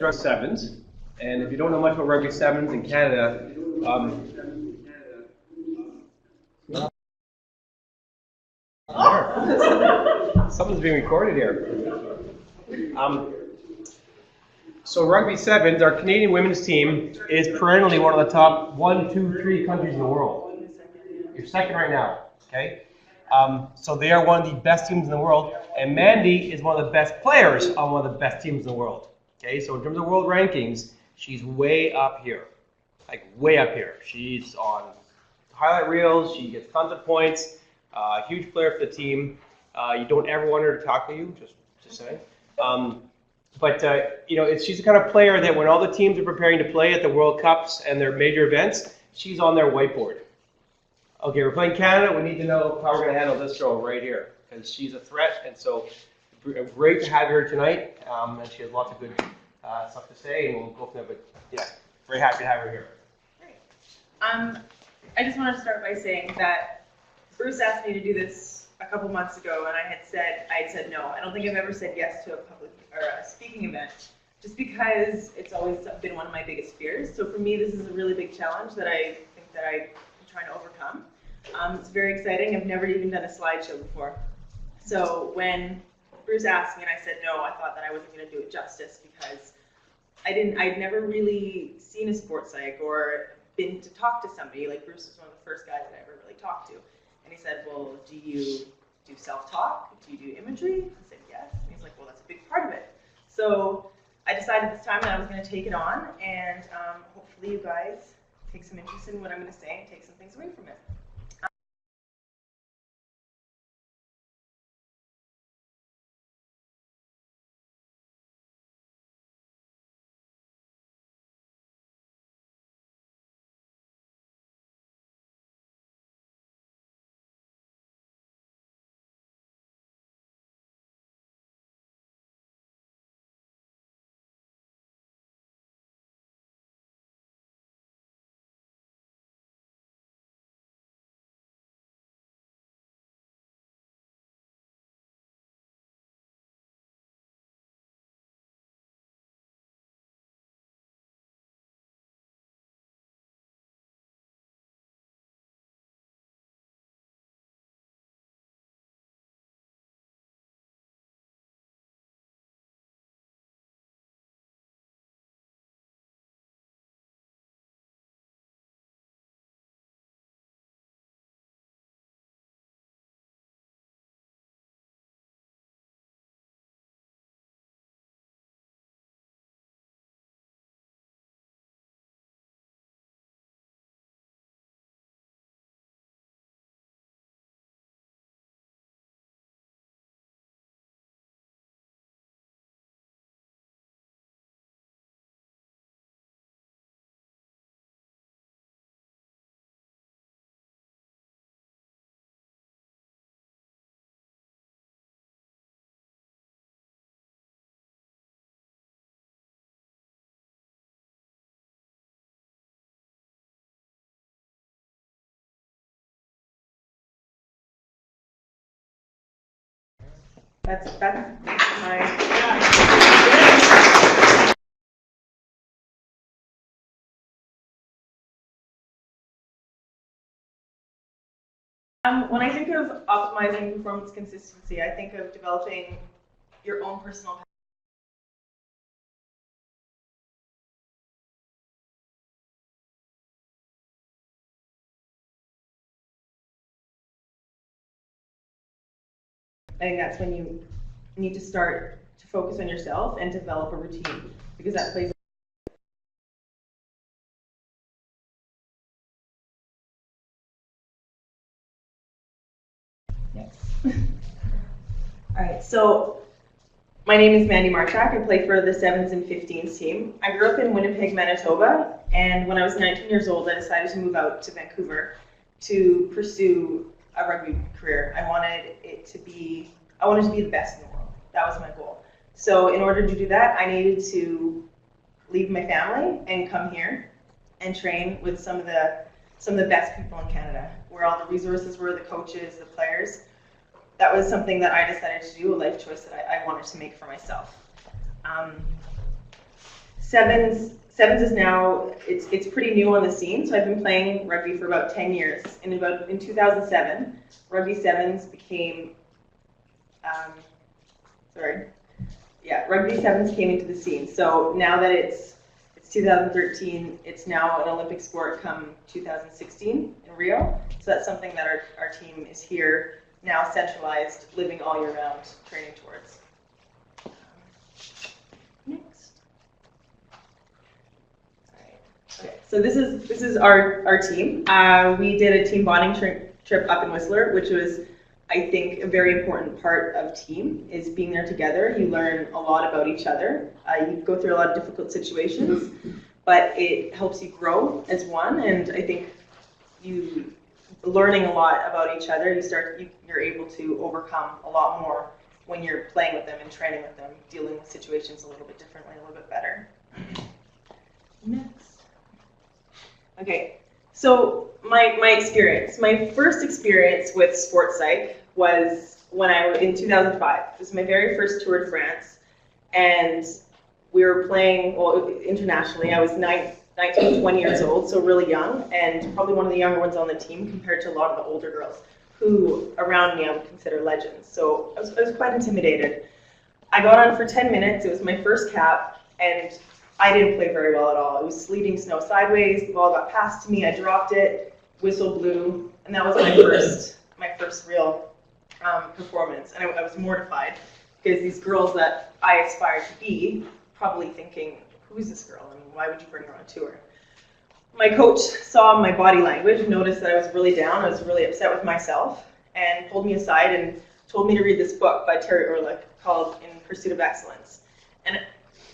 Rugby sevens, and if you don't know much about rugby sevens in Canada, something's being recorded here. So rugby sevens, our Canadian women's team is perennially one of the top 1, 2, 3 countries in the world. You're second right now, okay? So they are one of the best teams in the world, and Mandy is one of the best players on one of the best teams in the world. Okay, so in terms of world rankings, she's way up here, like way up here. She's on highlight reels. She gets tons of points. Huge player for the team. You don't ever want her to tackle you, just saying. You know, she's the kind of player that when all the teams are preparing to play at the World Cups and their major events, she's on their whiteboard. Okay, we're playing Canada. We need to know how we're going to handle this girl right here because she's a threat, and so great to have her tonight. And she has lots of good stuff to say, and we'll go from there. But yeah, very happy to have her here. Great. I just want to start by saying that Bruce asked me to do this a couple months ago, and I had said no. I don't think I've ever said yes to a public or a speaking event, just because it's always been one of my biggest fears. So for me, this is a really big challenge that I think that I'm trying to overcome. It's very exciting. I've never even done a slideshow before. So when Bruce asked me and I said no, I thought that I wasn't going to do it justice because I'd never really seen a sports psych or been to talk to somebody. Like Bruce was one of the first guys that I ever really talked to. And he said, well, do you do self-talk? Do you do imagery? I said yes. And he's like, well, that's a big part of it. So I decided this time that I was going to take it on, and hopefully you guys take some interest in what I'm going to say and take some things away from it. That's my. When I think of optimizing performance consistency, I think of developing your own personal. I think that's when you need to start to focus on yourself and develop a routine, because that plays. Yes. All right, so my name is Mandy Marchak. I play for the 7s and 15s team. I grew up in Winnipeg, Manitoba, and when I was 19 years old, I decided to move out to Vancouver to pursue a rugby career. I wanted to be the best in the world. That was my goal. So in order to do that, I needed to leave my family and come here and train with some of the best people in Canada, where all the resources were, the coaches, the players. That was something that I decided to do, a life choice that I wanted to make for myself. Sevens is now, it's pretty new on the scene, so I've been playing rugby for about 10 years. In 2007, rugby sevens became, rugby sevens came into the scene. So now that it's 2013, it's now an Olympic sport come 2016 in Rio. So that's something that our team is here now centralized, living all year round, training towards. Next. All right. Okay. So this is our team. We did a team bonding trip up in Whistler, which was, I think, a very important part of team is being there together. You learn a lot about each other. You go through a lot of difficult situations, but it helps you grow as one. And I think learning a lot about each other, you're able to overcome a lot more when you're playing with them and training with them, dealing with situations a little bit differently, a little bit better. Next. Okay, so my experience, my first experience with sports psych was when I was in 2005. It was my very first Tour de France, and we were playing, well, internationally. I was 19, 20 years old, so really young, and probably one of the younger ones on the team compared to a lot of the older girls who around me I would consider legends. So I was quite intimidated. I got on for 10 minutes. It was my first cap, and I didn't play very well at all. It was sleeting snow sideways. The ball got passed to me. I dropped it. Whistle blew, and that was my first real performance. And I was mortified because these girls that I aspired to be probably thinking, who's this girl and why would you bring her on tour? My coach saw my body language, noticed that I was really down, I was really upset with myself, and pulled me aside and told me to read this book by Terry Ehrlich called In Pursuit of Excellence. And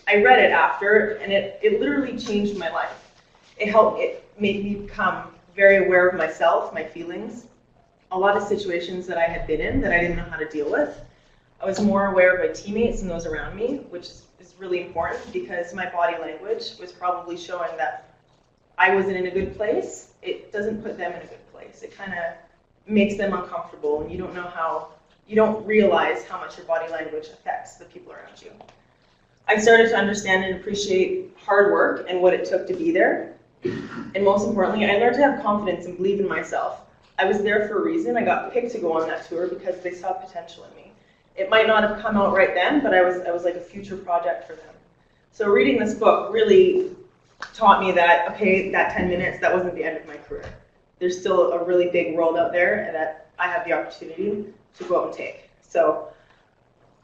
I read it after, and it literally changed my life. It made me become very aware of myself, my feelings, a lot of situations that I had been in that I didn't know how to deal with. I was more aware of my teammates and those around me, which is really important because my body language was probably showing that I wasn't in a good place. It doesn't put them in a good place. It kind of makes them uncomfortable, and you don't realize how much your body language affects the people around you. I started to understand and appreciate hard work and what it took to be there. And most importantly, I learned to have confidence and believe in myself. I was there for a reason. I got picked to go on that tour because they saw potential in me. It might not have come out right then, but I was like a future project for them. So reading this book really taught me that, okay, that 10 minutes, that wasn't the end of my career. There's still a really big world out there and that I have the opportunity to go out and take. So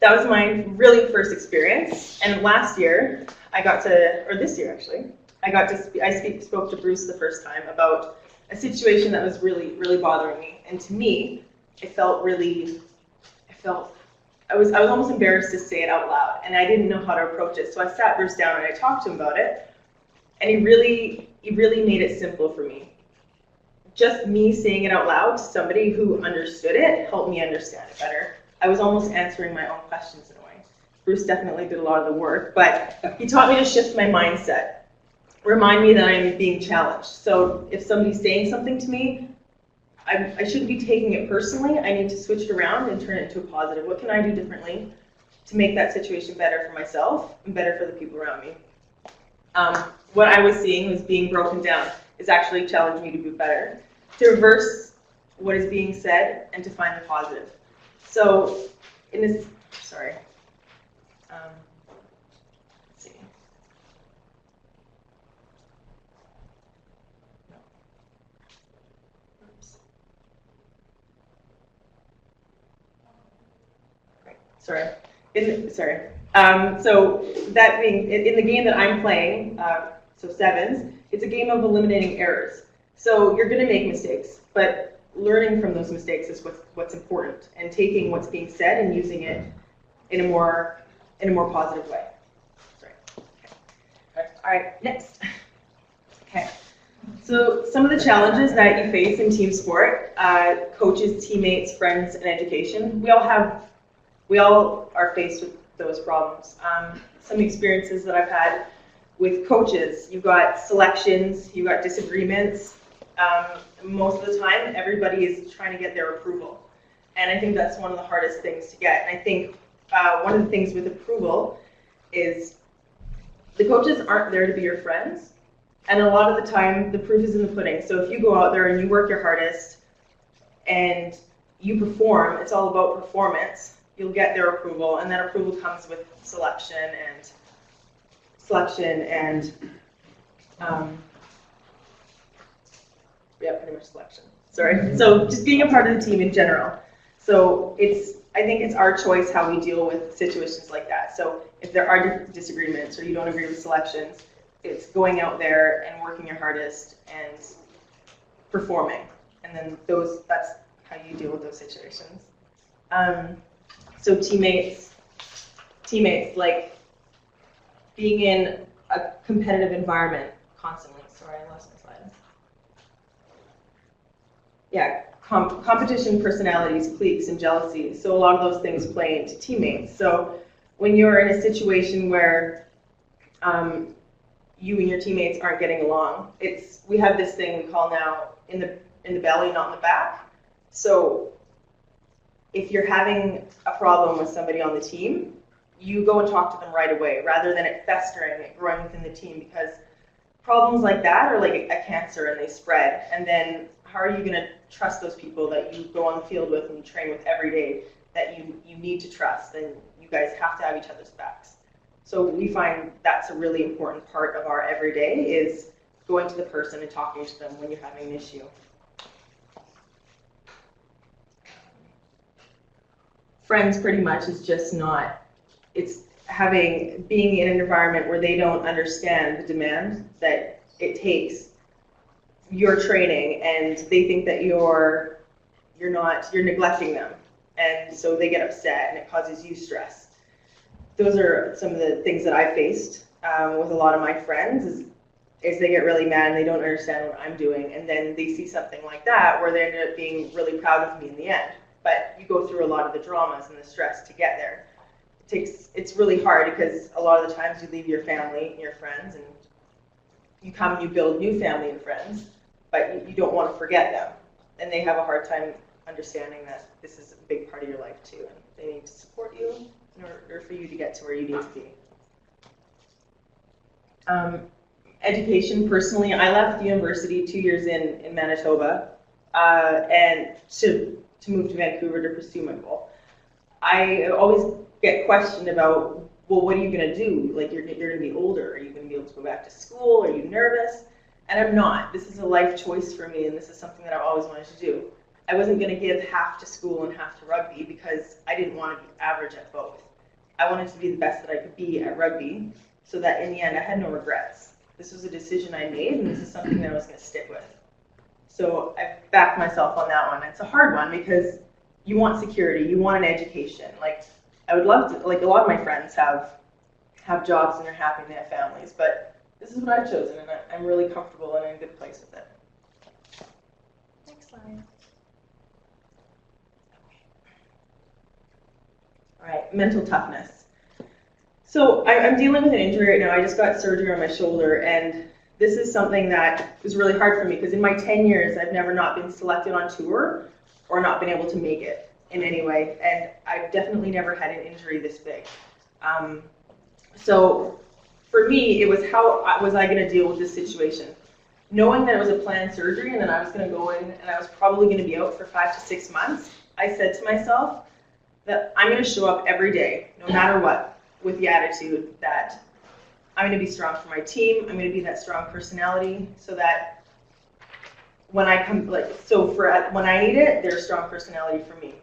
that was my really first experience. And last year, this year actually, I spoke to Bruce the first time about a situation that was really, really bothering me. And to me, I was almost embarrassed to say it out loud, and I didn't know how to approach it. So I sat Bruce down and I talked to him about it, and he really made it simple for me. Just me saying it out loud to somebody who understood it helped me understand it better. I was almost answering my own questions in a way. Bruce definitely did a lot of the work, but he taught me to shift my mindset, remind me that I'm being challenged. So if somebody's saying something to me, I shouldn't be taking it personally. I need to switch it around and turn it into a positive. What can I do differently to make that situation better for myself and better for the people around me? What I was seeing was being broken down is actually challenging me to be better, to reverse what is being said and to find the positive. So in this, sorry. Let's see. Sorry. So that being, in the game that I'm playing, so sevens, it's a game of eliminating errors. So you're going to make mistakes, but learning from those mistakes is what's important, and taking what's being said and using it in a more positive way. Sorry. Okay. All right, next. Okay. So some of the challenges that you face in team sport, coaches, teammates, friends, and education, we all are faced with those problems. Some experiences that I've had with coaches, you've got selections, you've got disagreements. Most of the time, everybody is trying to get their approval. And I think that's one of the hardest things to get. And I think one of the things with approval is the coaches aren't there to be your friends. And a lot of the time, the proof is in the pudding. So if you go out there and you work your hardest and you perform, it's all about performance, you'll get their approval, and that approval comes with selection and yeah, pretty much selection. Sorry. So just being a part of the team in general. So I think it's our choice how we deal with situations like that. So if there are disagreements or you don't agree with selections, it's going out there and working your hardest and performing. And then that's how you deal with those situations. So teammates, like being in a competitive environment constantly. Sorry, I lost my slide. Yeah, competition personalities, cliques, and jealousies. So a lot of those things play into teammates. So when you're in a situation where you and your teammates aren't getting along, we have this thing we call now in the belly, not in the back. So if you're having a problem with somebody on the team, you go and talk to them right away, rather than it festering, it growing within the team, because problems like that are like a cancer and they spread. And then how are you going to trust those people that you go on the field with and you train with every day, that you need to trust, and you guys have to have each other's backs. So we find that's a really important part of our everyday, is going to the person and talking to them when you're having an issue. Friends pretty much is just not, it's being in an environment where they don't understand the demand that it takes, your training, and they think that you're neglecting them, and so they get upset and it causes you stress. Those are some of the things that I faced with a lot of my friends, is they get really mad and they don't understand what I'm doing, and then they see something like that where they end up being really proud of me in the end. But you go through a lot of the dramas and the stress to get there. It's really hard, because a lot of the times you leave your family and your friends, and you come and you build new family and friends, but you don't want to forget them. And they have a hard time understanding that this is a big part of your life too, and they need to support you in order for you to get to where you need to be. Education, personally, I left university 2 years in Manitoba, and to move to Vancouver to pursue my goal. I always get questioned about, well, what are you going to do? Like, you're going to be older. Are you going to be able to go back to school? Are you nervous? And I'm not. This is a life choice for me, and this is something that I've always wanted to do. I wasn't going to give half to school and half to rugby, because I didn't want to be average at both. I wanted to be the best that I could be at rugby, so that in the end I had no regrets. This was a decision I made, and this is something that I was going to stick with. So I've backed myself on that one. It's a hard one, because you want security, you want an education. Like, I would love to, like, a lot of my friends have jobs and they're happy and they have families, but this is what I've chosen, and I'm really comfortable and in a good place with it. Next slide. All right, mental toughness. So I'm dealing with an injury right now. I just got surgery on my shoulder, and this is something that was really hard for me, because in my 10 years, I've never not been selected on tour or not been able to make it in any way, and I've definitely never had an injury this big. So for me, it was, how was I going to deal with this situation? Knowing that it was a planned surgery and that I was going to go in and I was probably going to be out for 5 to 6 months, I said to myself that I'm going to show up every day, no matter what, with the attitude that I'm going to be strong for my team. I'm going to be that strong personality, so that when I come, when I need it, they're a strong personality for me.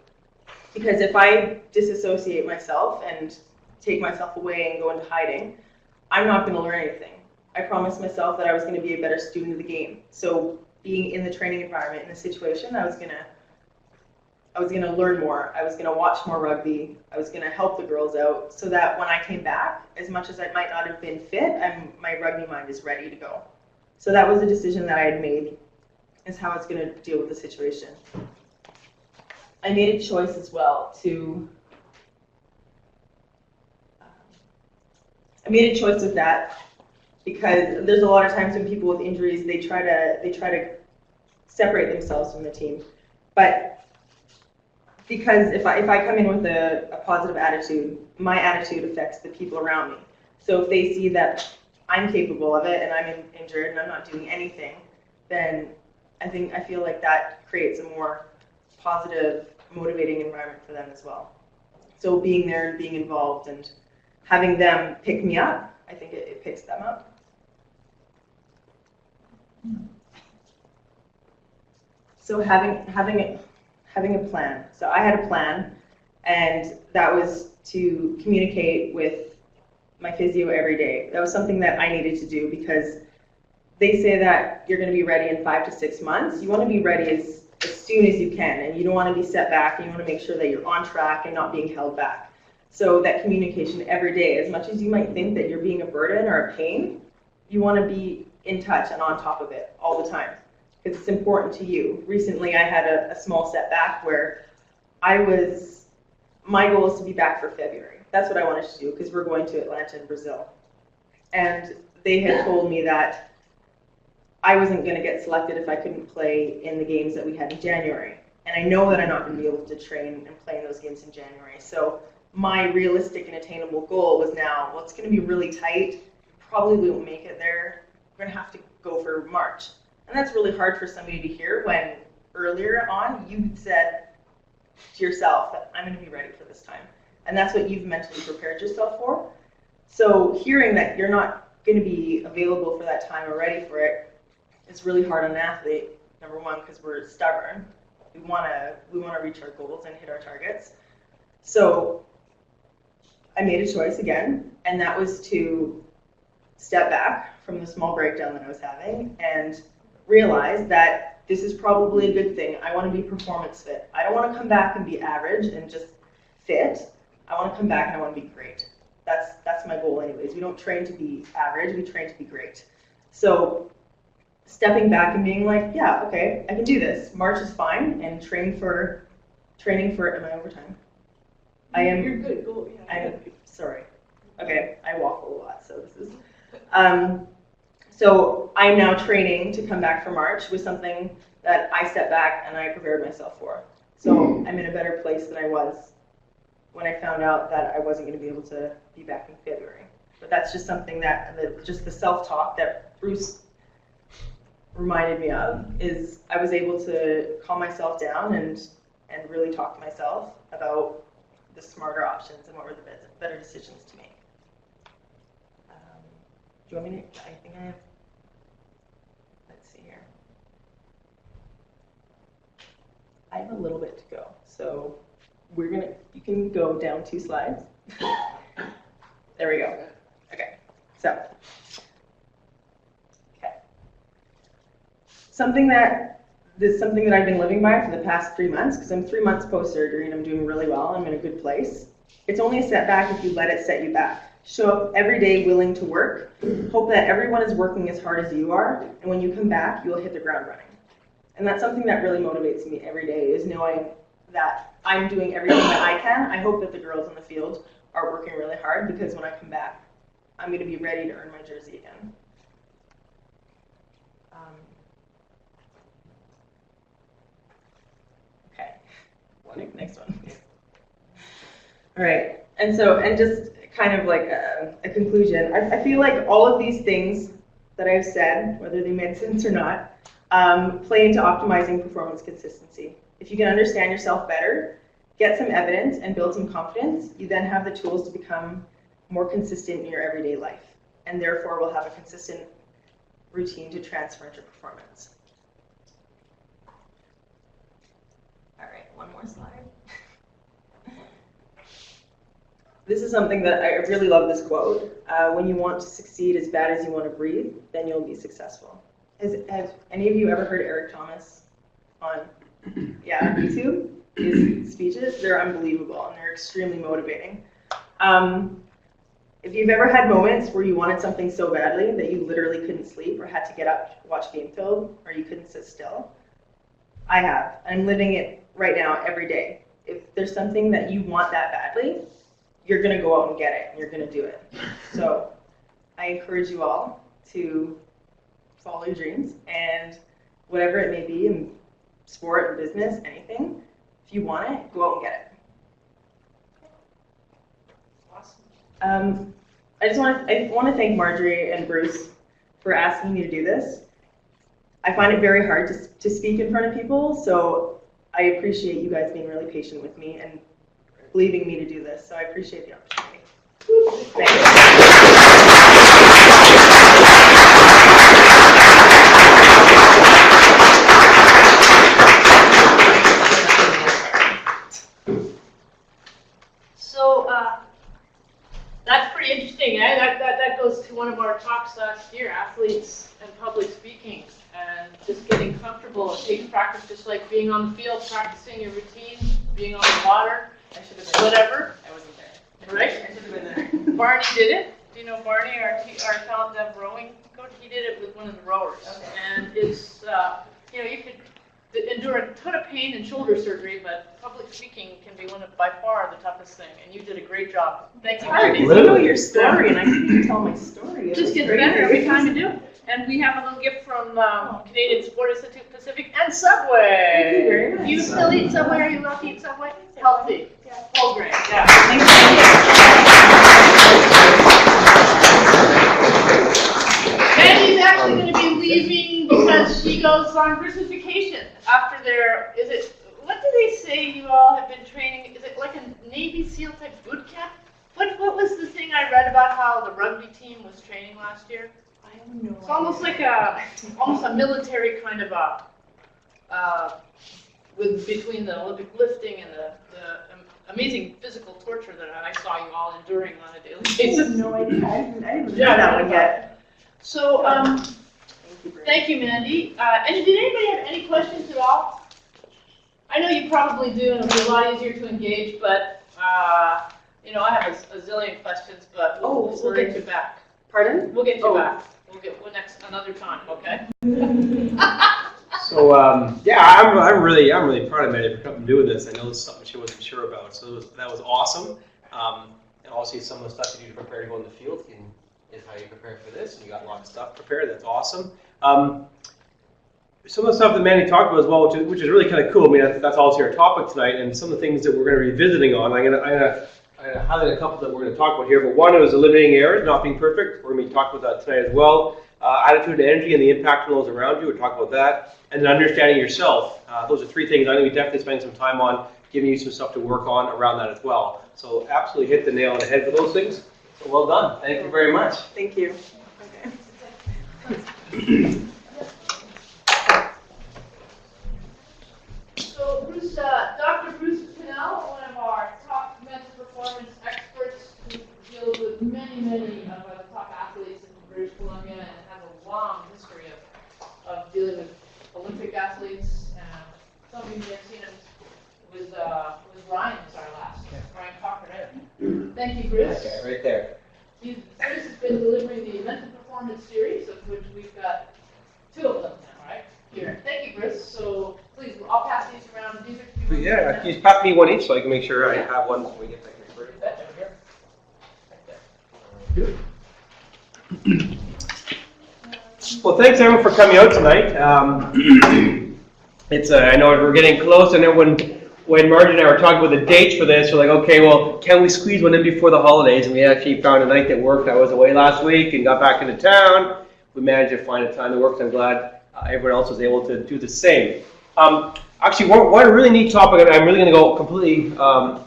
Because if I disassociate myself and take myself away and go into hiding, I'm not going to learn anything. I promised myself that I was going to be a better student of the game. So being in the training environment, in the situation, I was going to learn more. I was going to watch more rugby. I was going to help the girls out, so that when I came back, as much as I might not have been fit, my rugby mind is ready to go. So that was a decision that I had made, is how I was going to deal with the situation. I made a choice as well to, I made a choice with that, because there's a lot of times when people with injuries, they try to separate themselves from the team. But because if I come in with a positive attitude, my attitude affects the people around me. So if they see that I'm capable of it and I'm injured and I'm not doing anything, then I feel like that creates a more positive, motivating environment for them as well. So being there and being involved and having them pick me up, I think it picks them up. So having a plan. So I had a plan, and that was to communicate with my physio every day. That was something that I needed to do because they say that you're going to be ready in 5 to 6 months. You want to be ready as soon as you can, and you don't want to be set back, and you want to make sure that you're on track and not being held back. So that communication every day, as much as you might think that you're being a burden or a pain, you want to be in touch and on top of it all the time because it's important to you. Recently, I had a small setback where my goal is to be back for February. That's what I wanted to do because we're going to Atlanta in Brazil. And they had told me that I wasn't going to get selected if I couldn't play in the games that we had in January. And I know that I'm not going to be able to train and play in those games in January. So my realistic and attainable goal was now, well, it's going to be really tight. Probably won't make it there. We're going to have to go for March. And that's really hard for somebody to hear when earlier on you said to yourself that I'm going to be ready for this time. And that's what you've mentally prepared yourself for. So hearing that you're not going to be available for that time or ready for it, it's really hard on an athlete, number one, because we're stubborn. We want to reach our goals and hit our targets. So I made a choice again, and that was to step back from the small breakdown that I was having and realize that this is probably a good thing. I want to be performance fit. I don't want to come back and be average and just fit. I want to come back and I want to be great. That's my goal anyways. We don't train to be average, we train to be great. So stepping back and being like, yeah, okay, I can do this. March is fine, and training for, am I over time? I am. You're good, go, yeah. Sorry. Okay, I waffle a lot, so this is, so I'm now training to come back for March with something that I stepped back and I prepared myself for. So I'm in a better place than I was when I found out that I wasn't going to be able to be back in February. But that's just something that, just the self-talk that Bruce reminded me of, is I was able to calm myself down and really talk to myself about the smarter options and what were the better decisions to make. Do you want me to, I think I have, let's see here. I have a little bit to go, so you can go down 2 slides. There we go. Okay, so, something that I've been living by for the past 3 months, because I'm 3 months post-surgery and I'm doing really well, I'm in a good place. It's only a setback if you let it set you back. Show up every day willing to work, hope that everyone is working as hard as you are, and when you come back, you'll hit the ground running. And that's something that really motivates me every day, is knowing that I'm doing everything that I can. I hope that the girls in the field are working really hard, because when I come back, I'm going to be ready to earn my jersey again. Okay, next one. All right, and just kind of like a conclusion, I feel like all of these things that I've said, whether they made sense or not, play into optimizing performance consistency. If you can understand yourself better, get some evidence, and build some confidence, you then have the tools to become more consistent in your everyday life, and therefore will have a consistent routine to transfer into performance. All right, one more slide. This is something that I really love, this quote. When you want to succeed as bad as you want to breathe, then you'll be successful. Have any of you ever heard Eric Thomas on YouTube? His speeches, they're unbelievable and they're extremely motivating. If you've ever had moments where you wanted something so badly that you literally couldn't sleep or had to get up to watch game film, or you couldn't sit still, I have. I'm living it right now every day. If there's something that you want that badly, you're going to go out and get it, and you're going to do it. So I encourage you all to follow your dreams, and whatever it may be, in sport or business, anything, if you want it, go out and get it. Awesome. I want to thank Marjorie and Bruce for asking me to do this. I find it very hard to speak in front of people, so I appreciate you guys being really patient with me and believing me to do this. So I appreciate the opportunity. Thanks. So that's pretty interesting. That goes to one of our talks last year, athletes and public speaking, and just getting comfortable. It takes practice, just like being on the field, practicing your routine, being on the water, whatever. I wasn't there. Right? I should have been there. Barney did it. Do you know Barney, our talented rowing coach? He did it with one of the rowers, and it's you could endure a ton of pain and shoulder surgery, but public speaking can be by far the toughest thing, and you did a great job. Thank you. Hard, because you know your story, and I couldn't even tell my story. It just gets better every time you do it. And we have a little gift from Canadian Sport Institute Pacific and Subway. Thank you very much. You still eat Subway? Are you allowed to eat Subway? Healthy. Yeah. Whole grain. Yeah. Thank Mandy's actually going to be leaving because she goes on Christmas vacation after what do they say you all have been training? Is it like a Navy SEAL type boot camp? What was the thing I read about how the rugby team was training last year? I don't know. It's almost like a military kind of between the Olympic lifting and the amazing physical torture that I saw you all enduring on a daily I basis. have no idea. I didn't know that one yet. So, thank you, Mandy. And did anybody have any questions at all? I know you probably do, and it'll be a lot easier to engage, but, I have a zillion questions, but we'll get you back. Pardon? We'll get you back. We'll another time, okay? So I'm really proud of Mandy for coming and doing this. I know this is something she wasn't sure about, so that was awesome. And also some of the stuff you do to prepare to go in the field is how you prepare for this, and you got a lot of stuff prepared. That's awesome. Some of the stuff that Mandy talked about as well, which is really kind of cool. I mean, that's also our topic tonight, and some of the things that we're going to be revisiting on. I'm going to highlight a couple that we're going to talk about here. But one was eliminating errors, not being perfect. We're going to be talking about that tonight as well. Attitude and energy and the impact on those around you. We'll talk about that. And then understanding yourself. Those are three things I'm going to be definitely spending some time on, giving you some stuff to work on around that as well. So absolutely hit the nail on the head for those things. So well done. Thank you very much. Thank you. So, Dr. Bruce Pinnell, one of our top mental performance experts who deals with many of the top athletes in British Columbia and has a long history of dealing with Olympic athletes. And some of you may have seen him with Ryan was our last. Ryan Cochran. Thank you, Bruce. Okay, right there. Bruce has been delivering the mental performance series, of which we've got 2 of them now, right? Here. Thank you, Bruce. So please, I'll pass these around. These are Yeah, can you pass me one each so I can make sure I have one when we get back here? Good. Well, thanks everyone for coming out tonight. I know we're getting close. I know when Margie and I were talking about the dates for this, we're like, okay, well, can we squeeze one in before the holidays? And we actually found a night that worked. I was away last week and got back into town. We managed to find a time that works. I'm glad everyone else was able to do the same. Actually, one really neat topic, and I'm really going to go completely, on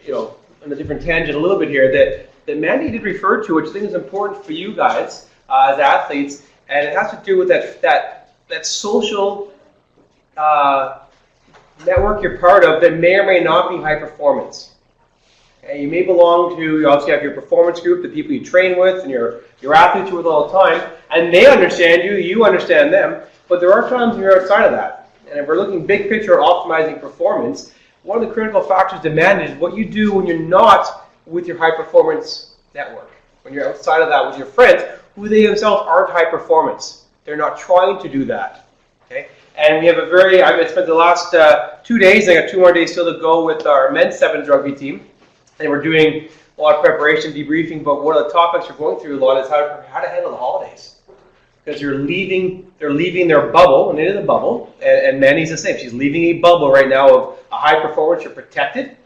a different tangent a little bit here, that Mandy did refer to, which I think is important for you guys as athletes, and it has to do with that social network you're part of that may or may not be high performance. Okay, you may belong to, you obviously have your performance group, the people you train with, and your athletes you're with all the time, and they understand you, you understand them, but there are times when you're outside of that. And if we're looking big picture optimizing performance, one of the critical factors to manage is what you do when you're not with your high performance network. When you're outside of that with your friends, who they themselves aren't high performance. They're not trying to do that. Okay? And we have I've spent the last 2 days, I got 2 more days still to go with our men's 7s rugby team. And we're doing a lot of preparation, debriefing, but one of the topics we're going through a lot is how to handle the holidays. Because they're leaving their bubble, and it is a bubble, and Mandy's the same. She's leaving a bubble right now of a high performance. You're protected,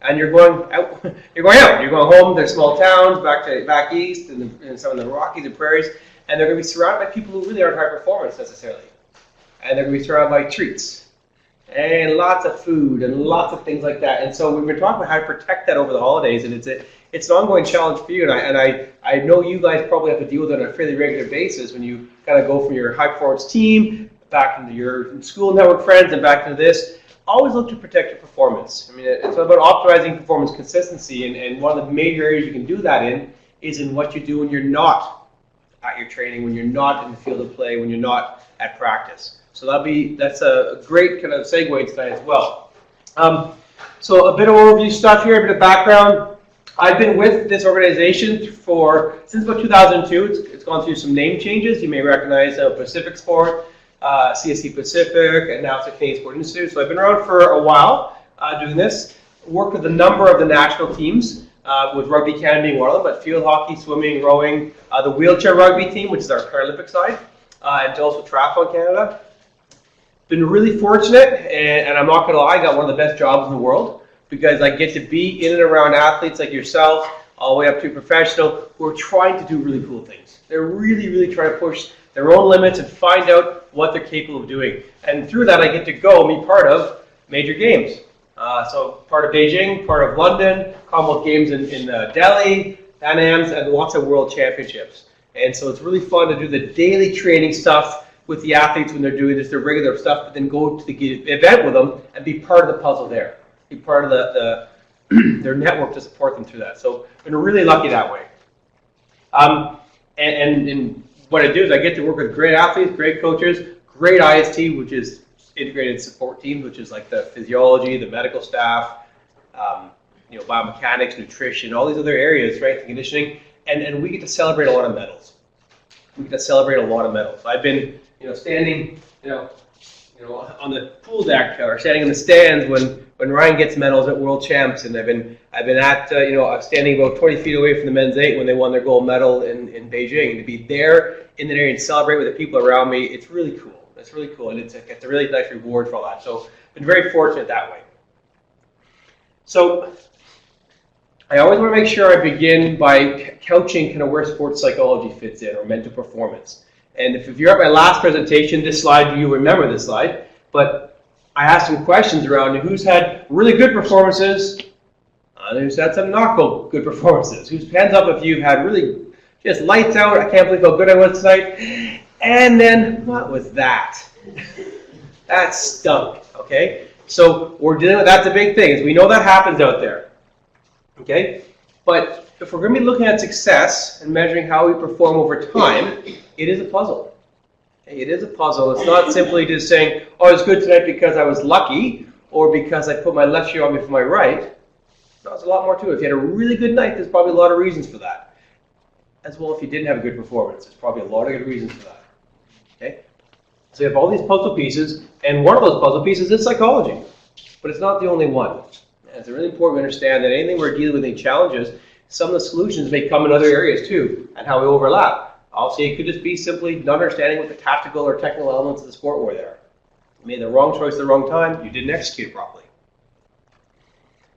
and you're going out. You're going home. There's small towns back east, and some of the Rockies and prairies, and they're going to be surrounded by people who really aren't high performance necessarily, and they're going to be surrounded by treats and lots of food and lots of things like that. And so we've been talking about how to protect that over the holidays, and it's an ongoing challenge for you. And I know you guys probably have to deal with it on a fairly regular basis when you kind of go from your high performance team back into your school network friends and back into this. Always look to protect your performance. I mean, it's about optimizing performance consistency, and one of the major areas you can do that in is in what you do when you're not at your training, when you're not in the field of play, when you're not at practice. So that's a great kind of segue tonight as well. So a bit of overview stuff here, a bit of background. I've been with this organization since about 2002. It's gone through some name changes. You may recognize Pacific Sport, CSC Pacific, and now it's the Canadian Sport Institute. So I've been around for a while doing this. Worked with a number of the national teams, with Rugby Canada being one of them, but field hockey, swimming, rowing, the wheelchair rugby team, which is our Paralympic side, and also Triathlon Canada. Been really fortunate, and I'm not going to lie, I got one of the best jobs in the world, because I get to be in and around athletes like yourself, all the way up to professional, who are trying to do really cool things. They're really, really trying to push their own limits and find out what they're capable of doing. And through that, I get to go and be part of major games. So part of Beijing, part of London, Commonwealth Games in Delhi, Pan Ams, and lots of world championships. And so it's really fun to do the daily training stuff with the athletes when they're doing just their regular stuff, but then go to the event with them and be part of the puzzle there. Be part of their network to support them through that. So I've been really lucky that way. And what I do is I get to work with great athletes, great coaches, great IST, which is integrated support teams, which is like the physiology, the medical staff, biomechanics, nutrition, all these other areas, strength and conditioning, and we get to celebrate a lot of medals. I've been, standing, on the pool deck or standing in the stands when Ryan gets medals at World Champs, and I've been at standing about 20 feet away from the men's 8 when they won their gold medal in Beijing. To be there in that area and celebrate with the people around me, it's really cool. It's really cool, and it's a really nice reward for all that. So I've been very fortunate that way. So I always want to make sure I begin by couching kind of where sports psychology fits in, or mental performance. And if you're at my last presentation, this slide, you remember this slide, but I asked some questions around who's had really good performances, and who's had some not good performances. Who's hands up if you've had really just lights out, I can't believe how good I was tonight. And then, what was that? That stunk, okay? So we're dealing with, that's a big thing, is we know that happens out there, okay? But if we're going to be looking at success and measuring how we perform over time, it is a puzzle. It is a puzzle. It's not simply just saying, oh, I was good tonight because I was lucky, or because I put my left shoe on before my right. No, there's a lot more to it. If you had a really good night, there's probably a lot of reasons for that. As well, if you didn't have a good performance, there's probably a lot of good reasons for that. Okay? So you have all these puzzle pieces, and one of those puzzle pieces is psychology. But it's not the only one. And it's really important to understand that anything we're dealing with, any challenges, some of the solutions may come in other areas too, and how we overlap. Also, it could just be simply not understanding what the tactical or technical elements of the sport were there. You made the wrong choice at the wrong time, you didn't execute it properly.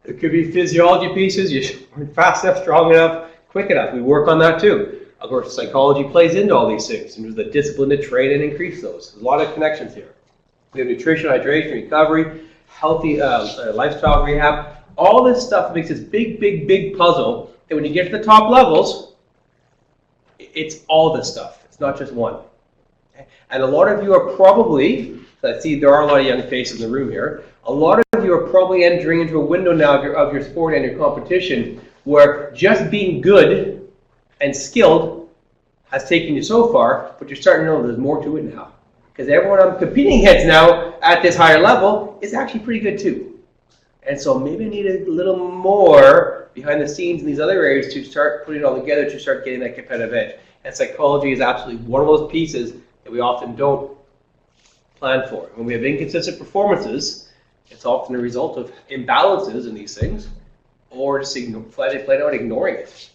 It could be physiology pieces, you weren't fast enough, strong enough, quick enough. We work on that too. Of course, psychology plays into all these things, and there's the discipline to train and increase those. There's a lot of connections here. We have nutrition, hydration, recovery, healthy lifestyle rehab. All this stuff makes this big, big, big puzzle that when you get to the top levels, it's all this stuff. It's not just one. Okay? And a lot of you are probably, I see there are a lot of young faces in the room here, a lot of you are probably entering into a window now of your sport and your competition where just being good and skilled has taken you so far, but you're starting to know there's more to it now. Because everyone I'm competing against now at this higher level is actually pretty good too. And so maybe I need a little more behind the scenes in these other areas to start putting it all together to start getting that competitive edge. And psychology is absolutely one of those pieces that we often don't plan for. When we have inconsistent performances, it's often a result of imbalances in these things, or just flat out ignoring it.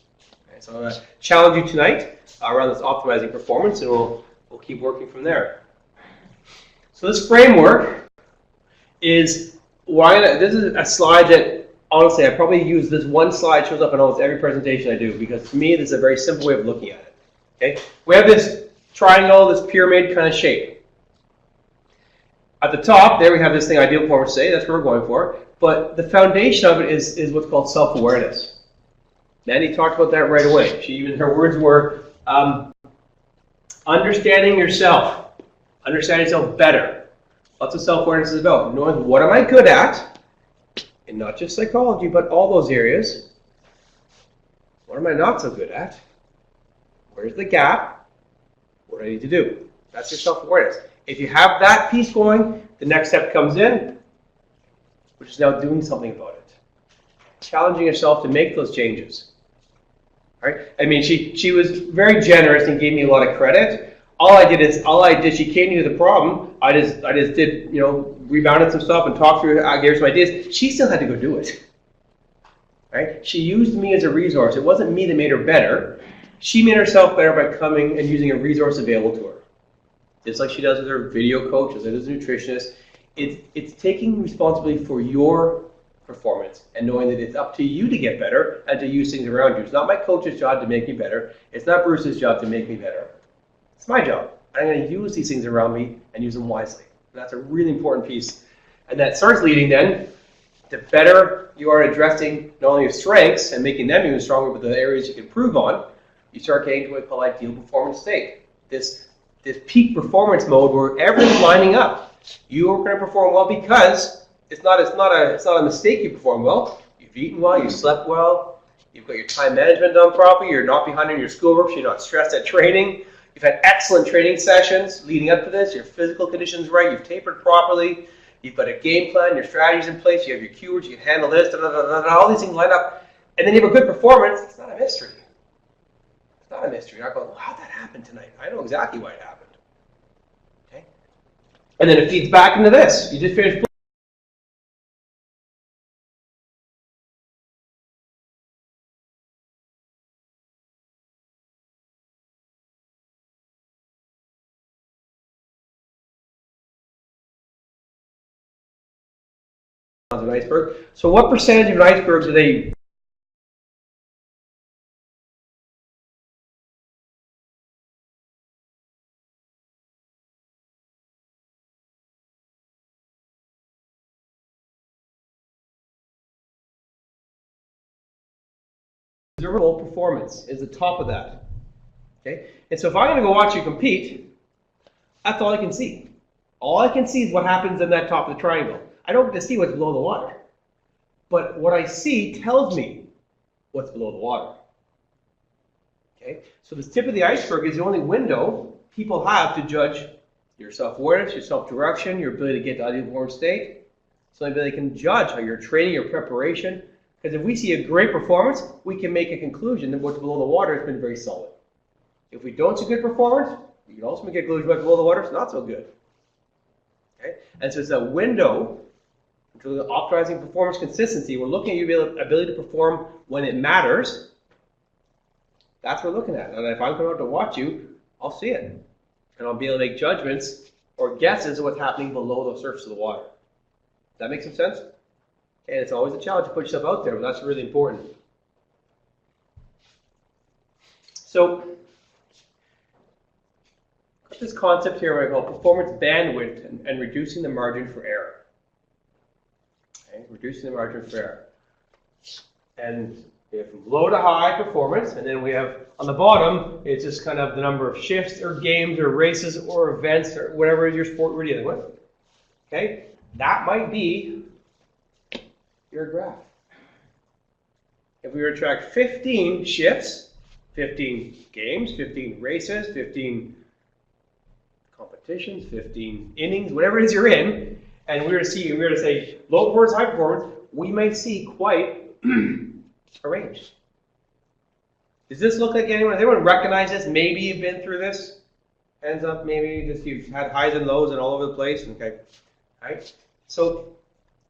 Okay, so I'm going to challenge you tonight around this optimizing performance, and we'll keep working from there. So this framework is this is a slide that honestly, I probably use this one slide, shows up in almost every presentation I do, because to me, this is a very simple way of looking at it. Okay, we have this triangle, this pyramid kind of shape. At the top, there we have this thing, ideal performance state. That's what we're going for. But the foundation of it is what's called self-awareness. Mandy talked about that right away. Her words were understanding yourself, understanding yourself better. That's what self-awareness is about. Knowing what am I good at, and not just psychology, but all those areas. What am I not so good at? Where's the gap? What do I need to do? That's your self-awareness. If you have that piece going, the next step comes in, which is now doing something about it. Challenging yourself to make those changes. All right? I mean, she was very generous and gave me a lot of credit. All I did, she came to the problem. I just did, rebounded some stuff and talked through. I gave her some ideas. She still had to go do it. Right? She used me as a resource. It wasn't me that made her better. She made herself better by coming and using a resource available to her. Just like she does with her video coach, as a nutritionist. It's taking responsibility for your performance and knowing that it's up to you to get better and to use things around you. It's not my coach's job to make me better. It's not Bruce's job to make me better. It's my job. I'm going to use these things around me and use them wisely. And that's a really important piece. And that starts leading then to better you are addressing not only your strengths and making them even stronger, but the areas you can improve on. You start getting to what we call ideal performance state. This peak performance mode where everything's lining up. You are going to perform well because it's not a mistake you perform well. You've eaten well, you slept well, you've got your time management done properly, you're not behind on your schoolwork, so you're not stressed at training. You've had excellent training sessions leading up to this, your physical condition's right, you've tapered properly, you've got a game plan, your strategy's in place, you have your keywords, you can handle this, all these things line up, and then you have a good performance. It's not a mystery. It's not a mystery. You're not going, well, how'd that happen tonight? I know exactly why it happened. Okay? And then it feeds back into this. You just finished of an iceberg. So what percentage of an iceberg do they observable performance is the top of that. Okay? And so if I'm going to go watch you compete, that's all I can see. All I can see is what happens in that top of the triangle. I don't get to see what's below the water. But what I see tells me what's below the water. Okay? So the tip of the iceberg is the only window people have to judge your self-awareness, your self-direction, your ability to get to ideal performance state. So they can judge how your training, your preparation. Because if we see a great performance, we can make a conclusion that what's below the water has been very solid. If we don't see good performance, we can also make a conclusion what's below the water is not so good. Okay? And so it's a window to optimizing performance consistency. We're looking at your ability to perform when it matters. That's what we're looking at. And if I'm going out to watch you, I'll see it. And I'll be able to make judgments or guesses of what's happening below the surface of the water. Does that make some sense? And it's always a challenge to put yourself out there, but that's really important. So, got this concept here I call performance bandwidth and reducing the margin for error. Okay, reducing the margin for error. And we have from low to high performance, and then we have on the bottom, it's just kind of the number of shifts or games or races or events or whatever your sport we're dealing with. Okay, that might be your graph. If we were to track 15 shifts, 15 games, 15 races, 15 competitions, 15 innings, whatever it is you're in, and we were to say low performance, high performance, we might see quite a range. Does this look like anyone? Does anyone recognize this? Maybe you've been through this. Hands up, maybe just you've had highs and lows and all over the place. Okay, all right. So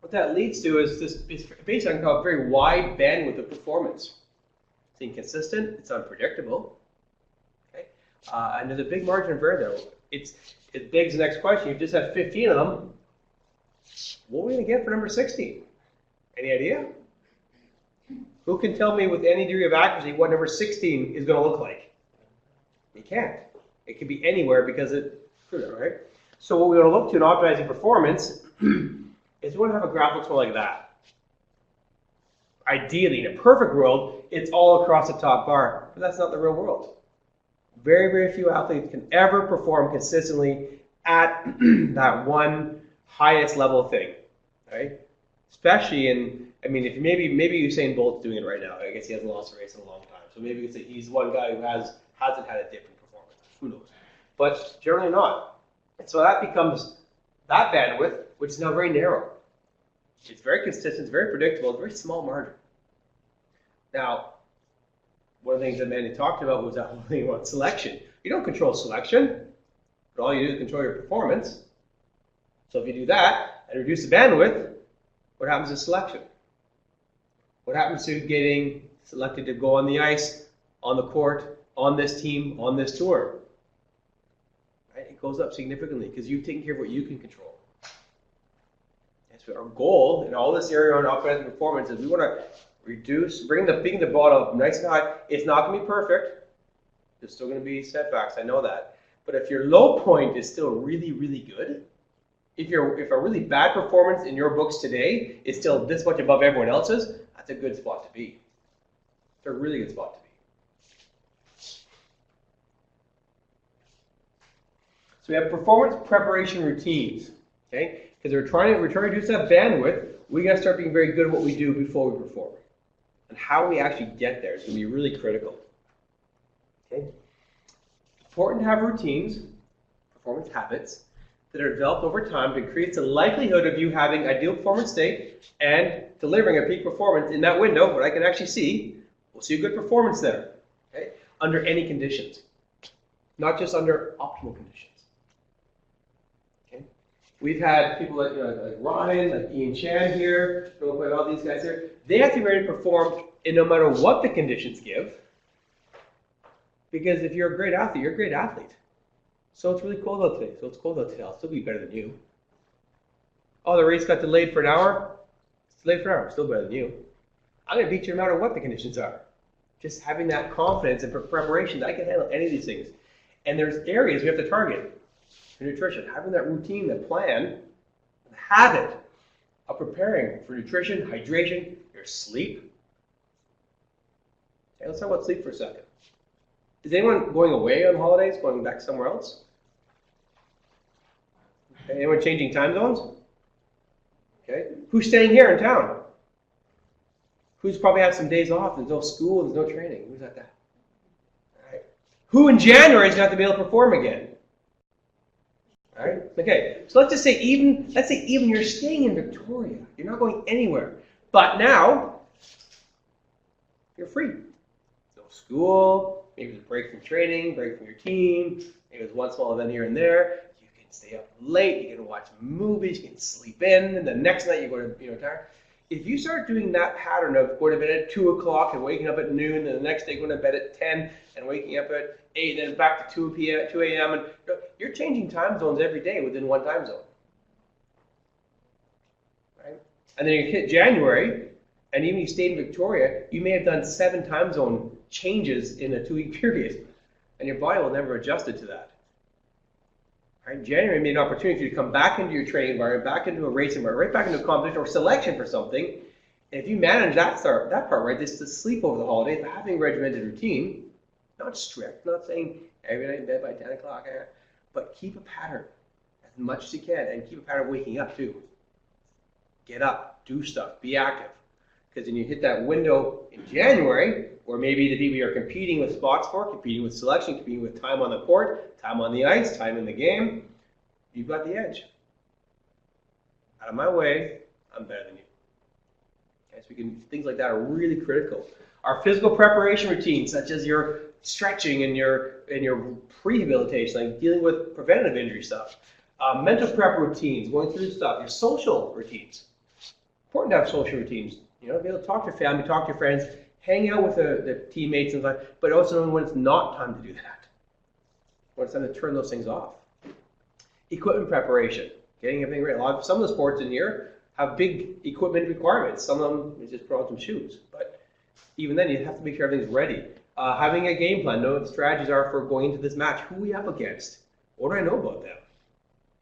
what that leads to is this is based on a very wide bandwidth of performance. It's inconsistent. It's unpredictable. Okay, and there's a big margin of error there. It begs the next question. You just have 15 of them. What are we going to get for number 16? Any idea? Who can tell me with any degree of accuracy what number 16 is going to look like? You can't. It could be anywhere because right? So what we want to look to in optimizing performance is we want to have a graph that looks more like that. Ideally, in a perfect world, it's all across the top bar, but that's not the real world. Very, very few athletes can ever perform consistently at that one highest level thing, right? Especially in, I mean, if maybe Usain Bolt's doing it right now. I guess he hasn't lost a race in a long time, so maybe you could say he's one guy who hasn't had a dip in performance. Who knows? But generally not. And so that becomes that bandwidth, which is now very narrow. It's very consistent, it's very predictable, it's a very small margin. Now, one of the things that Mandy talked about was that whole thing about selection. You don't control selection, but all you do is control your performance. So if you do that and reduce the bandwidth, what happens to selection? What happens to getting selected to go on the ice, on the court, on this team, on this tour? Right? It goes up significantly because you've taken care of what you can control. And so our goal in all this area on optimizing performance is we want to reduce, bring the ball up nice and high. It's not going to be perfect. There's still going to be setbacks. I know that. But if your low point is still really, really good, if a really bad performance in your books today is still this much above everyone else's, that's a good spot to be. It's a really good spot to be. So we have performance preparation routines, okay? Because we're trying to reduce that bandwidth. We got to start being very good at what we do before we perform, and how we actually get there is going to be really critical. Okay? Important to have routines, performance habits, that are developed over time to increase the likelihood of you having ideal performance state and delivering a peak performance in that window, what I can actually see. We'll see a good performance there, okay? Under any conditions, not just under optimal conditions. Okay? We've had people like Ryan, like Ian Chan here, all these guys here. They have to be ready to perform in no matter what the conditions give, because if you're a great athlete, you're a great athlete. So it's really cold out today. So it's cold out today. I'll still be better than you. Oh, the race got delayed for an hour. It's delayed for an hour. I'm still better than you. I'm going to beat you no matter what the conditions are. Just having that confidence and preparation that I can handle any of these things. And there's areas we have to target. For nutrition, having that routine, that plan, the habit of preparing for nutrition, hydration, your sleep. Okay, let's talk about sleep for a second. Is anyone going away on holidays, going back somewhere else? Okay, anyone changing time zones? Okay. Who's staying here in town? Who's probably had some days off? There's no school, there's no training. Who's at that? All right. Who in January is going to have to be able to perform again? All right. Okay. So let's say even you're staying in Victoria. You're not going anywhere. But now you're free. No school. Maybe there's a break from training, break from your team. Maybe there's one small event here and there. You can stay up late. You can watch movies. You can sleep in. And the next night you go to tired. If you start doing that pattern of going to bed at 2 o'clock and waking up at noon, and the next day going to bed at 10 and waking up at 8, then back to 2 a.m. and you're changing time zones every day within one time zone, right? And then you hit January, and even if you stayed in Victoria, you may have done 7 time zone changes in a 2-week period, and your body will never adjust to that. Right? January made an opportunity for you to come back into your training environment, back into a race environment, right back into a competition or selection for something. And if you manage that part right, this to sleep over the holidays, having a regimented routine, not strict, not saying every night in bed by 10 o'clock, but keep a pattern as much as you can, and keep a pattern of waking up too. Get up, do stuff, be active. Because when you hit that window in January, or maybe the people you're competing with spots for, competing with selection, competing with time on the court, time on the ice, time in the game, you've got the edge. Out of my way, I'm better than you. Okay, so things like that are really critical. Our physical preparation routines, such as your stretching and your prehabilitation, like dealing with preventative injury stuff, mental prep routines, going through stuff, your social routines. Important to have social routines. You know, be able to talk to your family, talk to your friends, hang out with the teammates and stuff, but also knowing when it's not time to do that. When it's time to turn those things off. Equipment preparation, getting everything ready. Some of the sports in here have big equipment requirements. Some of them is just put on some shoes. But Even then, you have to make sure everything's ready. Having a game plan, know what the strategies are for going into this match. Who are we up against? What do I know about them?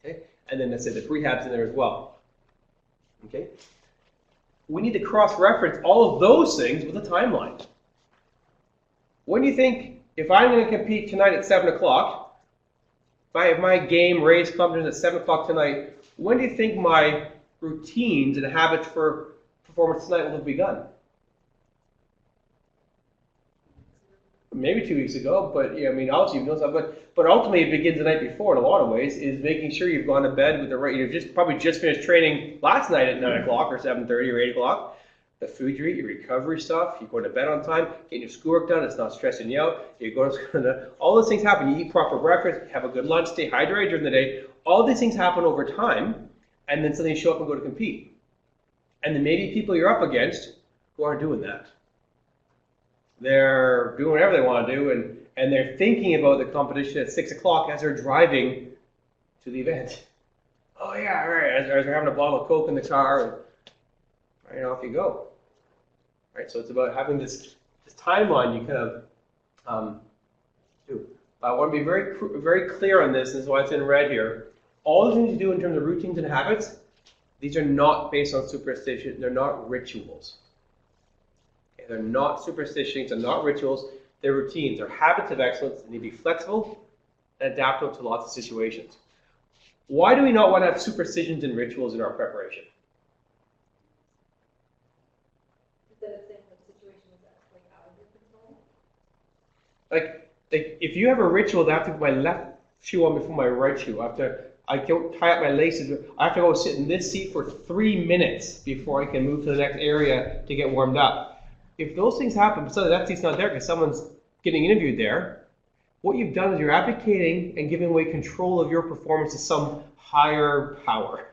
Okay, and then let's say the prehab's in there as well. Okay, we need to cross-reference all of those things with a timeline. When do you think, if I'm going to compete tonight at 7 o'clock, if I have my game, race, competition at 7 o'clock tonight, when do you think my routines and habits for performance tonight will have begun? Maybe 2 weeks ago, but yeah, I mean, obviously you've known something, but ultimately it begins the night before in a lot of ways, is making sure you've gone to bed with the right, you've probably just finished training last night at 9 o'clock or 7:30 or 8 o'clock. The food you eat, your recovery stuff, you're going to bed on time, getting your schoolwork done, it's not stressing you out, you're going to, all those things happen. You eat proper breakfast, have a good lunch, stay hydrated during the day. All these things happen over time, and then suddenly you show up and go to compete. And then maybe people you're up against who aren't doing that. They're doing whatever they want to do, and they're thinking about the competition at 6 o'clock as they're driving to the event. Oh yeah, right, as they're having a bottle of Coke in the car, and right, off you go. Right, so it's about having this timeline you kind of do. I want to be very clear on this, and this is why it's in red here. All the things you do in terms of routines and habits, these are not based on superstition, they're not rituals. Okay, they're not superstitions, they're not rituals, they're routines, they're habits of excellence, and need to be flexible and adaptable to lots of situations. Why do we not want to have superstitions and rituals in our preparation? Like if you have a ritual that I have to put my left shoe on before my right shoe, I don't tie up my laces, I have to go sit in this seat for 3 minutes before I can move to the next area to get warmed up. If those things happen, suddenly that seat's not there because someone's getting interviewed there, what you've done is you're abdicating and giving away control of your performance to some higher power.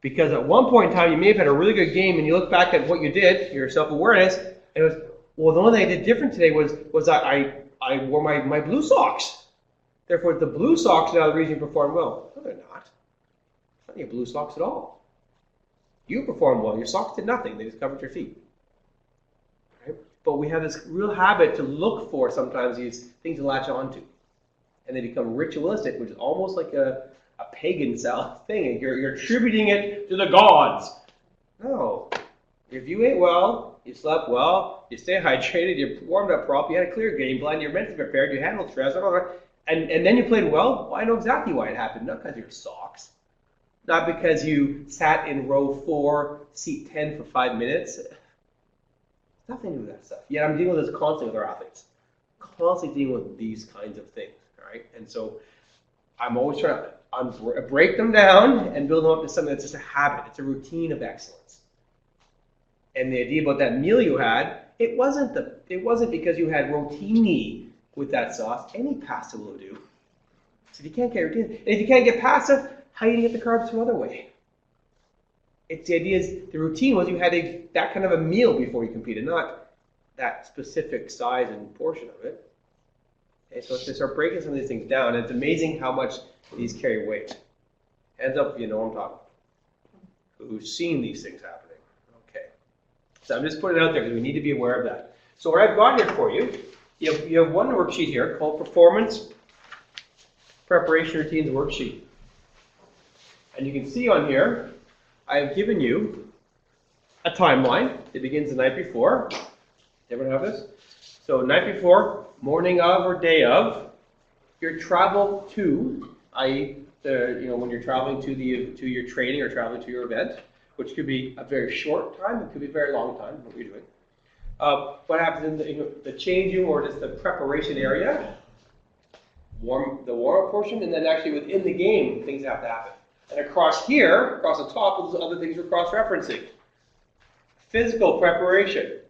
Because at one point in time, you may have had a really good game and you look back at what you did, your self-awareness, and it was, well, the only thing I did different today was I wore my blue socks. Therefore, the blue socks are now the reason you perform well. No, they're not. It's not your blue socks at all. You performed well. Your socks did nothing. They just covered your feet. Right? But we have this real habit to look for sometimes these things to latch onto. And they become ritualistic, which is almost like a pagan style thing. You're attributing it to the gods. No. If you ate well, you slept well, you stay hydrated, you warmed up properly, you had a clear game plan, you're mentally prepared, you handled stress, and then you played well, I know exactly why it happened. Not because of your socks. Not because you sat in row 4, seat 10 for 5 minutes. Nothing to do with that stuff. Yet I'm dealing with this constantly with our athletes. Constantly dealing with these kinds of things. All right? And so I'm always trying to break them down and build them up to something that's just a habit. It's a routine of excellence. And the idea about that meal you had, it wasn't because you had rotini with that sauce. Any pasta will do. So if you can't get rotini, and if you can't get pasta, how are you going to get the carbs some other way? It's the idea is the routine was you had that kind of a meal before you competed, not that specific size and portion of it. Okay, so to start breaking some of these things down, it's amazing how much these carry weight. Hands up if you know what I'm talking about. Who's seen these things happening? Okay. So I'm just putting it out there because we need to be aware of that. So what I've got here for you, you have one worksheet here called Performance Preparation Routines Worksheet. And you can see on here, I have given you a timeline. It begins the night before. Everyone have this? So night before, morning of or day of, your travel to, i.e., when you're traveling to your training or traveling to your event, which could be a very short time, it could be a very long time, what you're doing. What happens in the changing or just the preparation area, the warm-up portion, and then actually within the game, things have to happen. And across here, across the top, those other things we're cross-referencing. Physical preparation.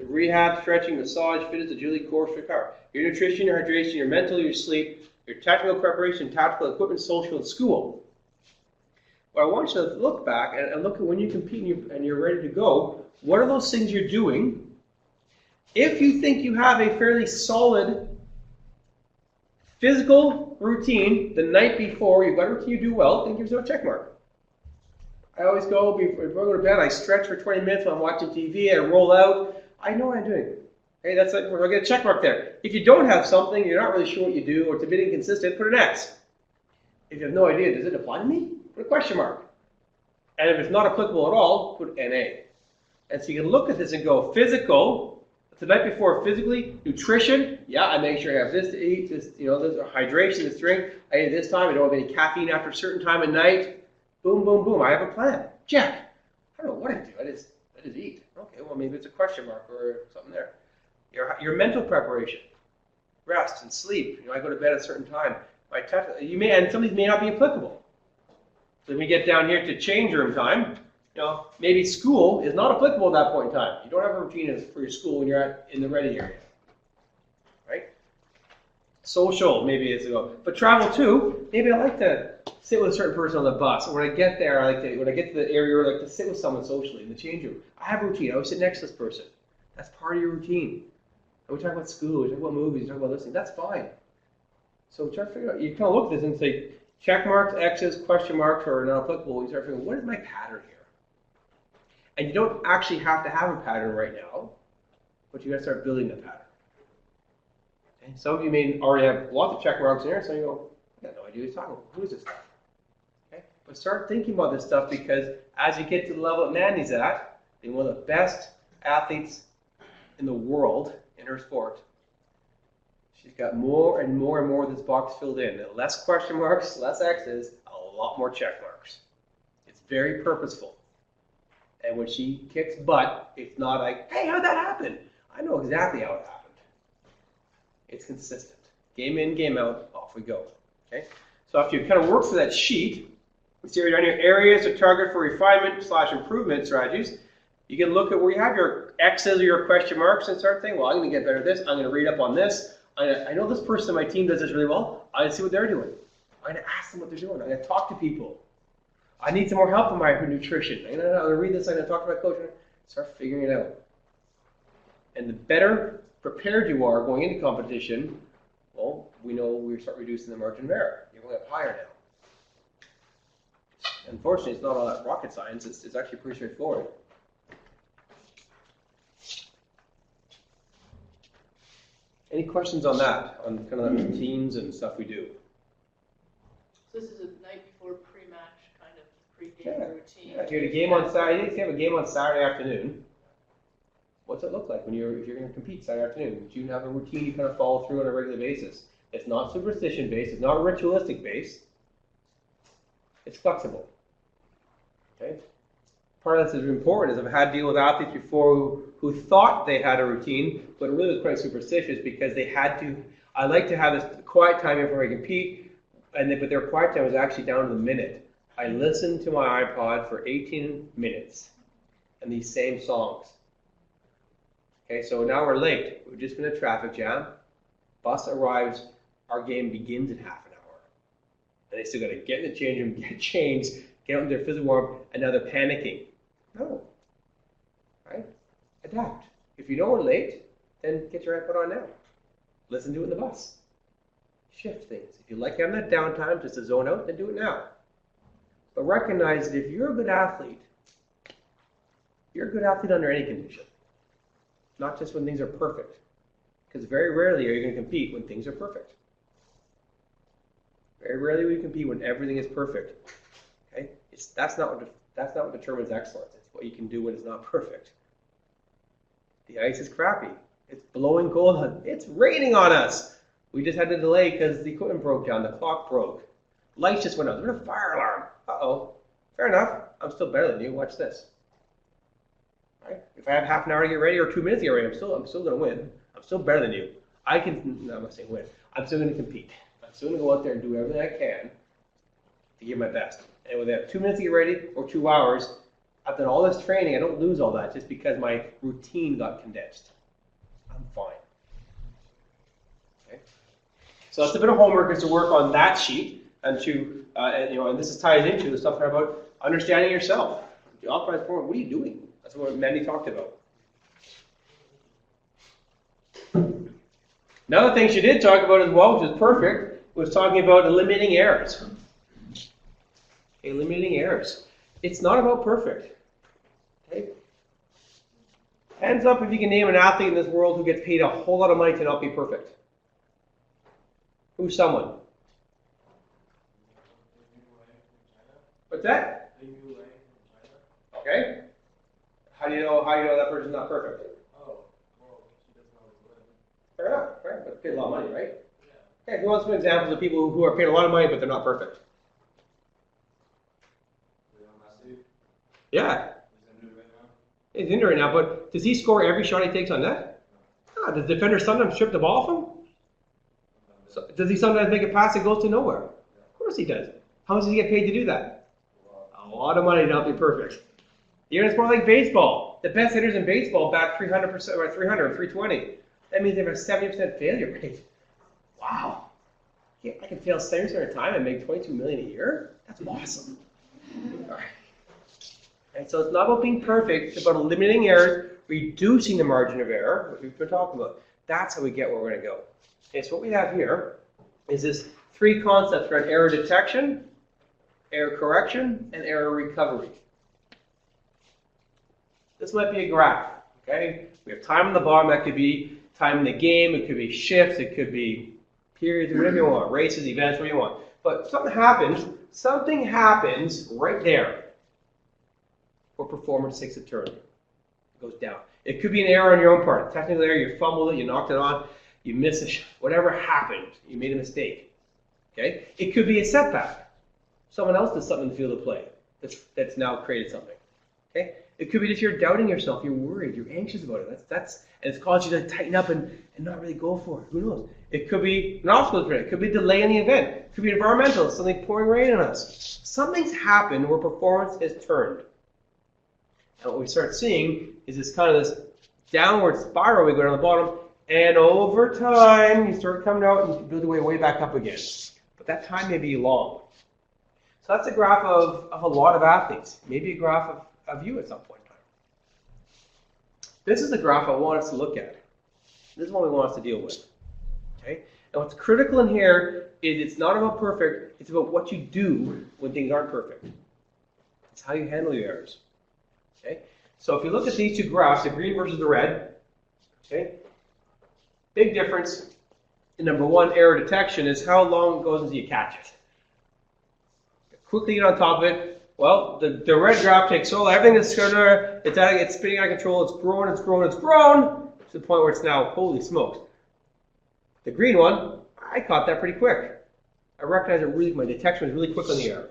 Rehab, stretching, massage, fitness, agility, course, recover. Your nutrition, your hydration, your mental, your sleep, your tactical preparation, tactical equipment, social, and school. Well, I want you to look back and look at when you compete and you're ready to go, what are those things you're doing? If you think you have a fairly solid physical routine the night before, you've got a routine you do well, then give yourself a check mark. I always go, before I go to bed, I stretch for 20 minutes while I'm watching TV, I roll out. I know what I'm doing. Okay, that's like, I'll get a check mark there. If you don't have something, you're not really sure what you do, or it's a bit inconsistent, put an X. If you have no idea, does it apply to me? Put a question mark. And if it's not applicable at all, put NA. And so you can look at this and go, physical, the night before, physically, nutrition, yeah, I make sure I have this to eat, this, this hydration, this drink, I eat this time, I don't have any caffeine after a certain time at night. Boom, boom, boom, I have a plan. Check. I don't know what I do, I just eat. Okay, well maybe it's a question mark or something there. Your mental preparation, rest and sleep. I go to bed at a certain time. And some of these may not be applicable. So when we get down here to change room time, maybe school is not applicable at that point in time. You don't have a routine for your school when you're in the ready area, right? Social, maybe it's a go. But travel too, maybe I like to sit with a certain person on the bus. Or when I get there, when I get to the area, I like to sit with someone socially in the change room. I have a routine. I always sit next to this person. That's part of your routine. And we talk about school, we talk about movies, we talk about listening. That's fine. So try to figure out, you kind of look at this and say, check marks, X's, question marks are not applicable. You start figuring, what is my pattern here? And you don't actually have to have a pattern right now, but you got to start building the pattern. Okay? Some of you may already have lots of check marks in here, so you go, I got no idea what he's talking about. Who is this guy? Okay? But start thinking about this stuff, because as you get to the level that Mandy's at, being one of the best athletes in the world in her sport, she's got more and more and more of this box filled in. Less question marks, less X's, a lot more check marks. It's very purposeful. And when she kicks butt, it's not like, hey, how'd that happen? I know exactly how it happened. It's consistent. Game in, game out, off we go. Okay? So after you kind of work through that sheet, you see right down your areas to target for refinement / improvement strategies, you can look at where you have your X's or your question marks and start thinking, well, I'm going to get better at this. I'm going to read up on this. I know this person on my team does this really well. I'm going to see what they're doing. I'm going to ask them what they're doing. I'm going to talk to people. I need some more help in my nutrition. I'm going to read this. I'm going to talk to my coach. And start figuring it out. And the better prepared you are going into competition, well, we know we start reducing the margin of error. You're going up higher now. Unfortunately, it's not all that rocket science. It's actually pretty straightforward. Any questions on that, on kind of the routines and stuff we do? So this is a night before pre-match kind of pre-game routine. Yeah, if you had a game on Saturday, if you have a game on Saturday afternoon, what's it look like if you're going to compete Saturday afternoon? Do you have a routine you kind of follow through on a regular basis? It's not superstition based, it's not ritualistic based. It's flexible. Okay? Part of this is important, is I've had to deal with athletes before who thought they had a routine, but it really was quite superstitious because they had to. I like to have this quiet time before I compete, but their quiet time was actually down to the minute. I listened to my iPod for 18 minutes and these same songs. Okay, so now we're late. We've just been in a traffic jam. Bus arrives. Our game begins in half an hour. And they still got to get in the change room, get changed, get out in their physical warm, and now they're panicking. No. Right? Adapt. If you know we're late, then get your iPod on now. Listen to it in the bus. Shift things. If you like having that downtime just to zone out, then do it now. But recognize that if you're a good athlete, you're a good athlete under any condition. Not just when things are perfect. Because very rarely are you going to compete when things are perfect. Very rarely will you compete when everything is perfect. Okay? That's not what determines excellence. It's what you can do when it's not perfect. The ice is crappy. It's blowing cold. It's raining on us. We just had to delay because the equipment broke down. The clock broke. Lights just went out. There's a fire alarm. Uh-oh. Fair enough. I'm still better than you. Watch this. Right? If I have half an hour to get ready or 2 minutes to get ready, I'm still going to win. I'm still better than you. I'm not saying win. I'm still going to compete. I'm still going to go out there and do everything I can to give my best. And when they have 2 minutes to get ready or 2 hours, I've done all this training. I don't lose all that just because my routine got condensed. I'm fine. Okay? So that's a bit of homework, is to work on that sheet and to, and this is ties into the stuff about understanding yourself. The optimized form. What are you doing? That's what Mandy talked about. Another thing she did talk about as well, which is perfect, was talking about eliminating errors. Eliminating errors. It's not about perfect. Okay? Hands up if you can name an athlete in this world who gets paid a whole lot of money to not be perfect. Who's someone? What's that? Okay. How do you know that person's not perfect? Fair enough, right? But paid a lot of money, right? Okay, who wants some examples of people who are paid a lot of money but they're not perfect? Yeah. He's injured right now, but does he score every shot he takes on net? Ah, does the defender sometimes strip the ball from him? So, does he sometimes make a pass that goes to nowhere? Of course he does. How much does he get paid to do that? A lot of money to not be perfect. You're in a sport like baseball. The best hitters in baseball bat 300% or 300 or 320. That means they have a 70% failure rate. Wow. Yeah, I can fail 70% of the time and make $22 million a year? That's awesome. All right. And so it's not about being perfect, it's about eliminating errors, reducing the margin of error, which we've been talking about. That's how we get where we're going to go. Okay, so what we have here is this three concepts around error detection, error correction, and error recovery. This might be a graph, okay? We have time on the bottom, that could be time in the game, it could be shifts, it could be periods, whatever you want, races, events, what you want. But something happens right there where performance takes a turn. It goes down. It could be an error on your own part. A technical error, you fumbled it, you knocked it on, you missed it, whatever happened, you made a mistake. Okay? It could be a setback. Someone else does something in the field of play that's now created something. Okay? It could be that you're doubting yourself, you're worried, you're anxious about it. And it's caused you to tighten up and not really go for it. Who knows? It could be an obstacle event. It could be a delay in the event. It could be environmental, something pouring rain on us. Something's happened where performance has turned. And what we start seeing is this kind of this downward spiral we go down the bottom, and over time you start coming out and you build your way back up again. But that time may be long. So that's a graph of a lot of athletes, maybe a graph of you at some point in time. This is the graph I want us to look at. This is what we want us to deal with. Okay? And what's critical in here is it's not about perfect, it's about what you do when things aren't perfect. It's how you handle your errors. Okay? So if you look at these two graphs, the green versus the red, okay? Big difference in number one, error detection, is how long it goes until you catch it. Quickly get on top of it. Well, the red graph takes so long, everything that's it's spinning out of control, it's grown to the point where it's now, holy smokes. The green one, I caught that pretty quick. I recognize it really, my detection was really quick on the error.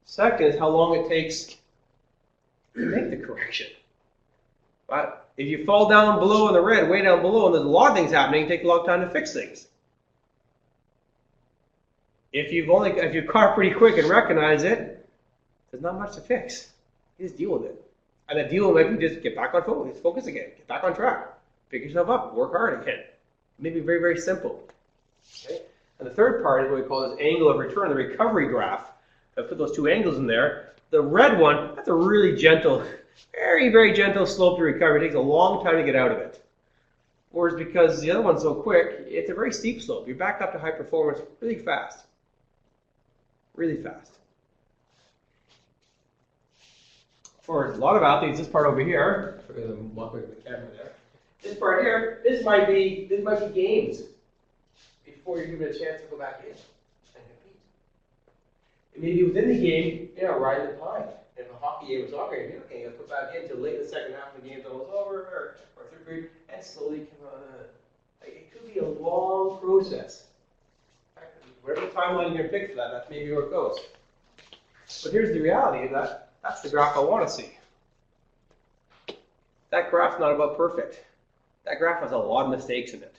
Second is how long it takes to make the correction. But if you fall down below in the red, way down below, and there's a lot of things happening, it takes a long time to fix things. If you've caught it pretty quick and recognize it, there's not much to fix. You just deal with it. And the deal might be just get back on focus again, get back on track, pick yourself up, work hard again. It may be very, very simple. Okay? And the third part is what we call this angle of return, the recovery graph. I put those two angles in there. The red one, that's a really gentle, very, very gentle slope to recovery. It takes a long time to get out of it. Whereas because the other one's so quick, it's a very steep slope. You're back up to high performance really fast. Really fast. For a lot of athletes, this part over here, this part here, this might be games before you're given a chance to go back in and compete. And maybe within the game, riding the pine. If a hockey game was soccer game, okay, you'll put back in until late in the second half of the game's almost over, or third period, and slowly come on. It could be a long process. Whatever timeline you're going to pick for that, that's maybe where it goes. But here's the reality of that. That's the graph I want to see. That graph's not about perfect. That graph has a lot of mistakes in it.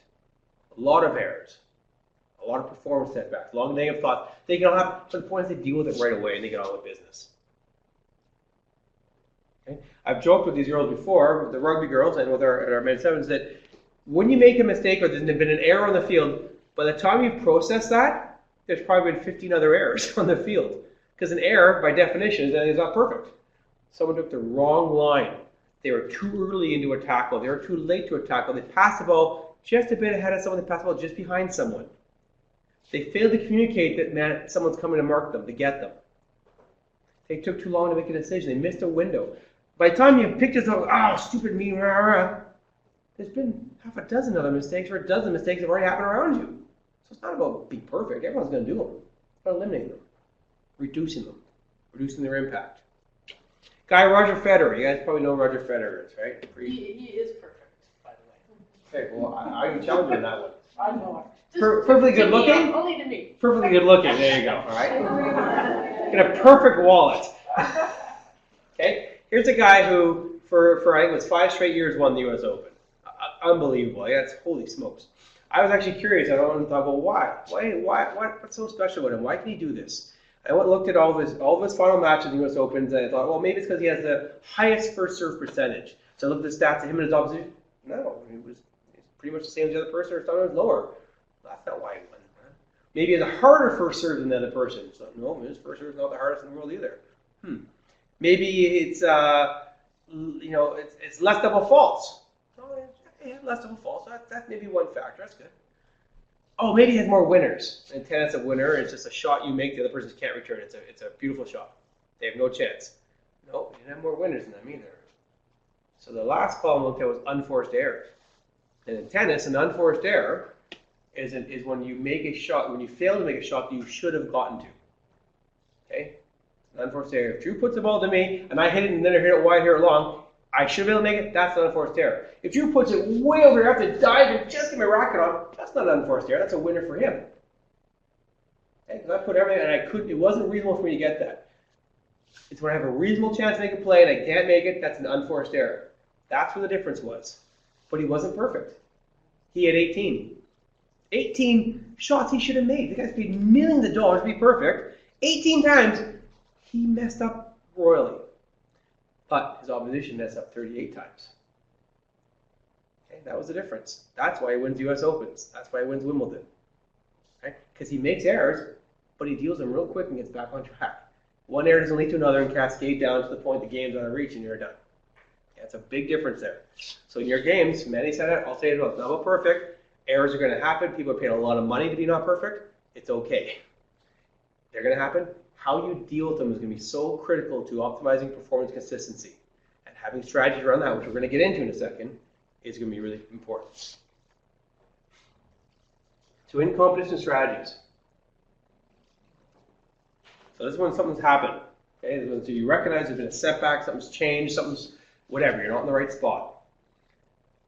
A lot of errors. A lot of performance setbacks. Long negative thoughts. They can have some points they deal with it right away and they get on with business. Okay? I've joked with these girls before, with the rugby girls and with our men sevens, that when you make a mistake or there's been an error on the field, by the time you've processed that, there's probably been 15 other errors on the field. Because an error, by definition, is not perfect. Someone took the wrong line. They were too early into a tackle. They were too late to a tackle. They passed the ball just a bit ahead of someone. They passed the ball just behind someone. They failed to communicate that someone's coming to mark them, to get them. They took too long to make a decision. They missed a window. By the time you picked yourself, oh, stupid me, rah, rah, there's been half a dozen other mistakes or a dozen mistakes that have already happened around you. So it's not about being perfect. Everyone's going to do them. It's about eliminating them, reducing their impact. Guy Roger Federer. You guys probably know who Roger Federer is, right? He is perfect, by the way. Okay, well, I can challenge you on that one. I know. Perfectly good looking? Only to me. Perfectly good looking. There you go. All right. Got a perfect wallet. Okay. Here's a guy who, for I think it was 5 straight years, won the U.S. Open. Unbelievable. Yeah, it's holy smokes. I was actually curious. I thought, well, why? What's so special with him? Why can he do this? I looked at all of his final matches in the U.S. Opens, and I thought, well, maybe it's because he has the highest first serve percentage. So I looked at the stats of him and his opposition. No, he's pretty much the same as the other person, or sometimes lower. That's not why he won. Maybe he has a harder first serve than the other person. So no, his first serve is not the hardest in the world either. Maybe it's it's less double faults. Oh, yeah, less double faults. That's maybe one factor. That's good. Oh, maybe he has more winners. In tennis, a winner is just a shot you make, the other person can't return. It's a beautiful shot. They have no chance. No, you didn't have more winners than them either. So the last column looked at was unforced error. And in tennis, an unforced error is when you make a shot, when you fail to make a shot that you should have gotten to. Okay? An unforced error. If Drew puts the ball to me and I hit it and then I hit it wide, hit it long, I should be able to make it. That's an unforced error. If Drew puts it way over here, I have to dive and just get my racket on. That's not an unforced error. That's a winner for him. Okay? Because I put everything and it wasn't reasonable for me to get that. It's when I have a reasonable chance to make a play and I can't make it. That's an unforced error. That's where the difference was. But he wasn't perfect. He had 18. 18 shots he should have made. The guy's paid millions of dollars to be perfect. 18 times, he messed up royally. But his opposition messed up 38 times. Okay, that was the difference. That's why he wins U.S. Opens. That's why he wins Wimbledon. Okay? Because he makes errors, but he deals them real quick and gets back on track. One error doesn't lead to another and cascade down to the point the game's out of reach and you're done. That's a big difference there. So in your games, Manny said it, I'll say it, it's not about perfect. Errors are going to happen. People are paying a lot of money to be not perfect. It's okay. They're going to happen. How you deal with them is going to be so critical to optimizing performance consistency. And having strategies around that, which we're going to get into in a second, is going to be really important. So in competition strategies. So this is when something's happened. Okay, this is when, so you recognize there's been a setback, something's changed, something's whatever, you're not in the right spot.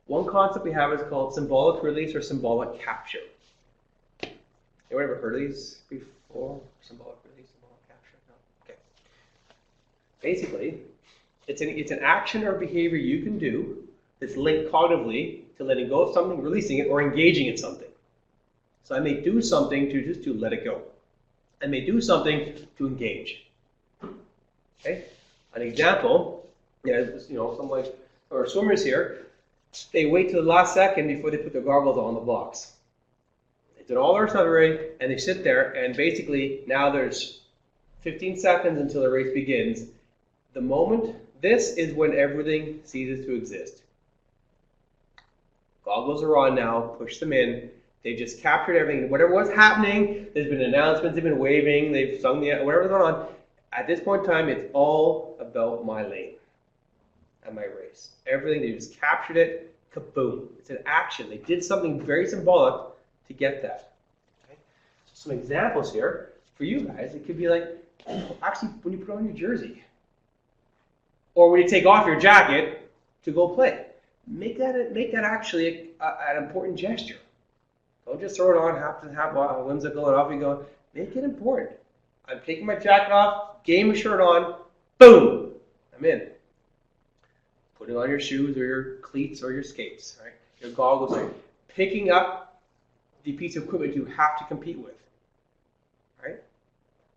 One concept we have is called symbolic release or symbolic capture. Anyone ever heard of these before? Symbolic release, symbolic capture? No? Okay. Basically, it's an action or behavior you can do that's linked cognitively to letting go of something, releasing it, or engaging in something. So I may do something to let it go. I may do something to engage. Okay? An example, some like our swimmers here, they wait till the last second before they put their goggles on the blocks. They did all their stuff already, and they sit there, and basically now there's 15 seconds until the race begins. The moment, this is when everything ceases to exist. Goggles are on now, push them in. They just captured everything. Whatever was happening, there's been announcements, they've been waving, they've sung whatever's going on. At this point in time, it's all about my lane and my race. Everything, they just captured it, kaboom. It's an action. They did something very symbolic to get that. Okay? So some examples here for you guys. It could be like, actually, when you put on your jersey, or when you take off your jacket to go play. Make that actually an important gesture. Don't just throw it on, have whimsical, and off you go. Make it important. I'm taking my jacket off, game shirt on, boom, I'm in. Putting on your shoes or your cleats or your skates, right? Your goggles, right? Picking up the piece of equipment you have to compete with, right?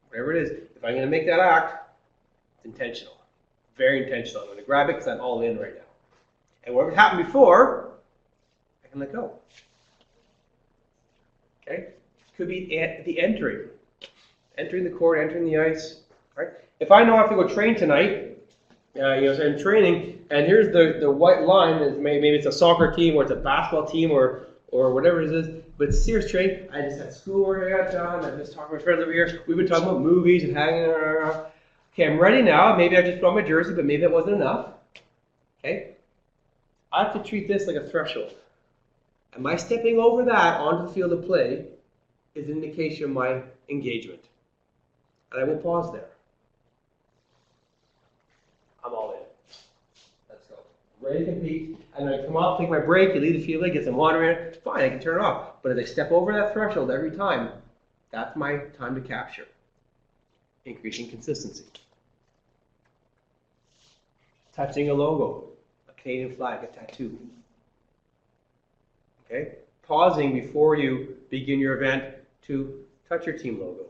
Whatever it is, if I'm going to make that act, it's intentional, very intentional. I'm going to grab it because I'm all in right now. And whatever happened before, I can let go. Okay? Could be the entering the court, entering the ice, right? If I know I have to go train tonight, so I'm training, and here's the white line. Maybe it's a soccer team, or it's a basketball team, or whatever it is. But serious training. I just had schoolwork I got done. I'm just talking to my friends over here. We've been talking about movies and hanging around. Okay, I'm ready now. Maybe I just put on my jersey, but maybe that wasn't enough. Okay? I have to treat this like a threshold. And my stepping over that onto the field of play is an indication of my engagement. And I will pause there. I'm all in. Let's go. I'm ready to compete. And I come off, take my break, you leave the field, get some water in it. Fine, I can turn it off. But as I step over that threshold every time, that's my time to capture. Increasing consistency. Touching a logo, a Canadian flag, a tattoo. Okay? Pausing before you begin your event to touch your team logo.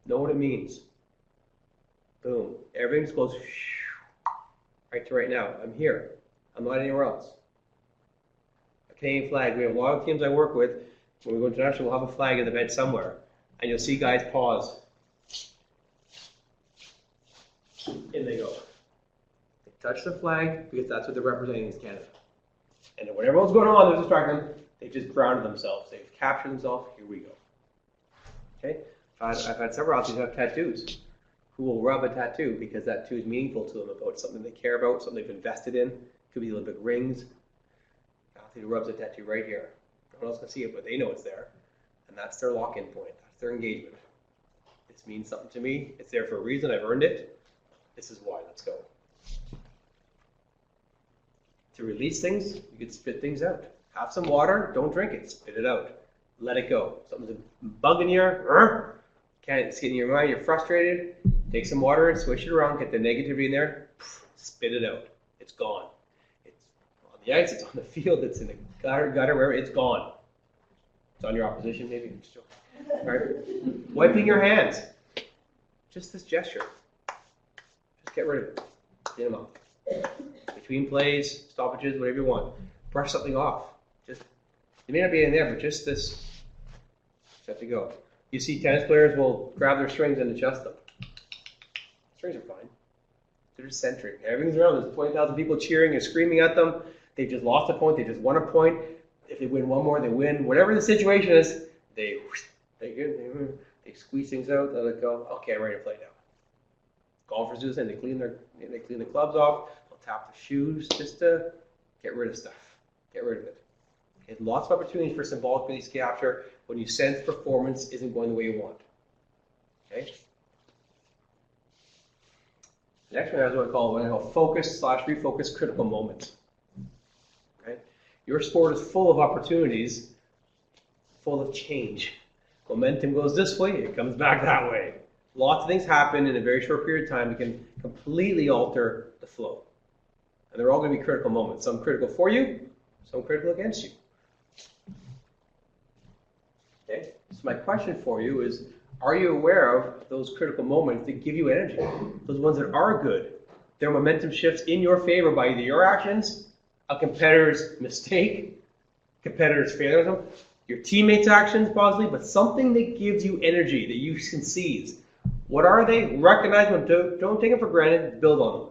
Know what it means. Boom. Everything just goes right to right now. I'm here. I'm not anywhere else. A Canadian flag. We have a lot of teams I work with. When we go international, we'll have a flag in the event somewhere. And you'll see guys pause. In they go. They touch the flag because that's what they're representing as Canada. And then when everyone's going on, there's distracting, they just grounded themselves. They've captured themselves. Here we go. Okay? I've had several athletes who have tattoos who will rub a tattoo because that tattoo is meaningful to them about something they care about, something they've invested in. Could be Olympic rings. Athlete who rubs a tattoo right here. No one else can see it, but they know it's there. And that's their lock-in point. That's their engagement. This means something to me. It's there for a reason. I've earned it. This is why. Let's go. To release things, you can spit things out. Have some water. Don't drink it. Spit it out. Let it go. Something's bugging you. Can't, it's getting in your mind. You're frustrated. Take some water and swish it around. Get the negativity in there. Spit it out. It's gone. It's on the ice. It's on the field. It's in the gutter, wherever. It's gone. It's on your opposition, maybe. Right? Wiping your hands. Just this gesture. Just get rid of it. Clean them up. Between plays, stoppages, whatever you want. Brush something off. Just, it may not be in there, but just this. Set to go. You see tennis players will grab their strings and adjust them. Strings are fine. They're just centering. Everything's around. There's 20,000 people cheering and screaming at them. They've just lost a point. They just won a point. If they win one more, they win. Whatever the situation is, they squeeze things out. They let it go. Okay, I'm ready to play now. Golfers do this, and they clean the clubs off. They'll tap the shoes just to get rid of stuff. Get rid of it. Okay, lots of opportunities for symbolic release capture when you sense performance isn't going the way you want. Okay. The next one is what I call focus/refocus critical moments. Okay. Your sport is full of opportunities, full of change. Momentum goes this way, it comes back that way. Lots of things happen in a very short period of time that can completely alter the flow. And they're all going to be critical moments. Some critical for you, some critical against you. Okay? So my question for you is, are you aware of those critical moments that give you energy? Those ones that are good. Their momentum shifts in your favor by either your actions, a competitor's mistake, competitor's failure, your teammates' actions possibly, but something that gives you energy that you can seize. What are they? Recognize them. Don't take them for granted. Build on them.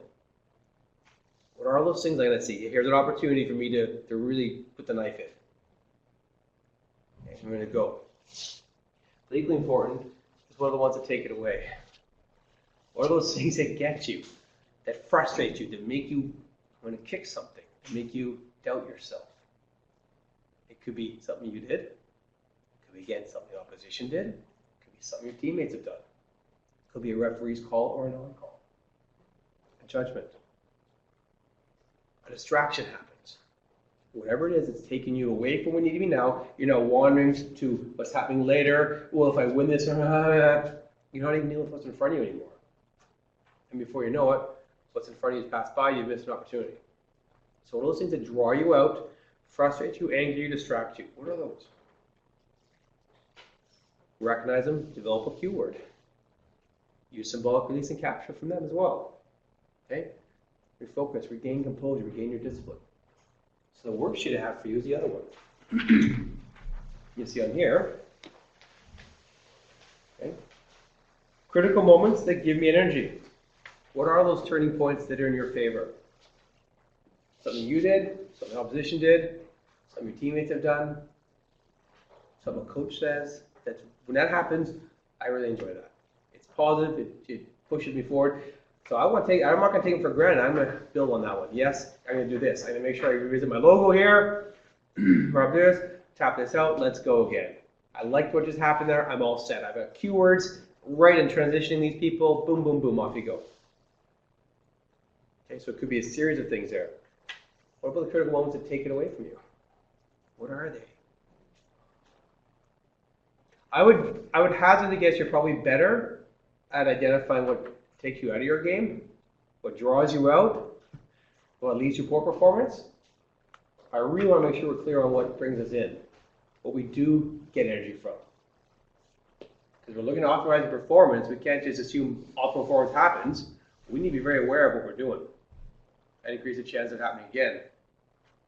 What are those things I'm going to see? Here's an opportunity for me to really put the knife in. Okay, I'm going to go. But equally important is what are the ones that take it away? What are those things that get you, that frustrate you, that make you want to kick something, that make you doubt yourself? It could be something you did. It could be, again, something the opposition did. It could be something your teammates have done. It could be a referee's call or a non-call. A judgment. A distraction happens. Whatever it is, it's taking you away from where you need to be now. You're now wandering to what's happening later. Well, if I win this, you're not even dealing with what's in front of you anymore. And before you know it, what's in front of you has passed by, you've missed an opportunity. So what are those things that draw you out, frustrate you, anger you, distract you? What are those? Recognize them, develop a cue word. Use symbolic release and capture from them as well. Okay? Refocus, regain composure, regain your discipline. So the worksheet I have for you is the other one. You see on here. Okay? Critical moments that give me energy. What are those turning points that are in your favor? Something you did, something the opposition did, something your teammates have done, something a coach says. When that happens, I really enjoy that. It's positive. It pushes me forward. So I'm not going to take them for granted. I'm going to build on that one. Yes, I'm going to do this. I'm going to make sure I revisit my logo here. Rub this, tap this out, let's go again. I liked what just happened there. I'm all set. I've got keywords right in transitioning these people. Boom, boom, boom, off you go. Okay, so it could be a series of things there. What about the critical moments that take it away from you? What are they? I would hazard to guess you're probably better at identifying what takes you out of your game, what draws you out, what leads to poor performance. I really want to make sure we're clear on what brings us in, what we do get energy from. Because we're looking to optimize the performance, we can't just assume optimal performance happens. We need to be very aware of what we're doing and increase the chance of it happening again.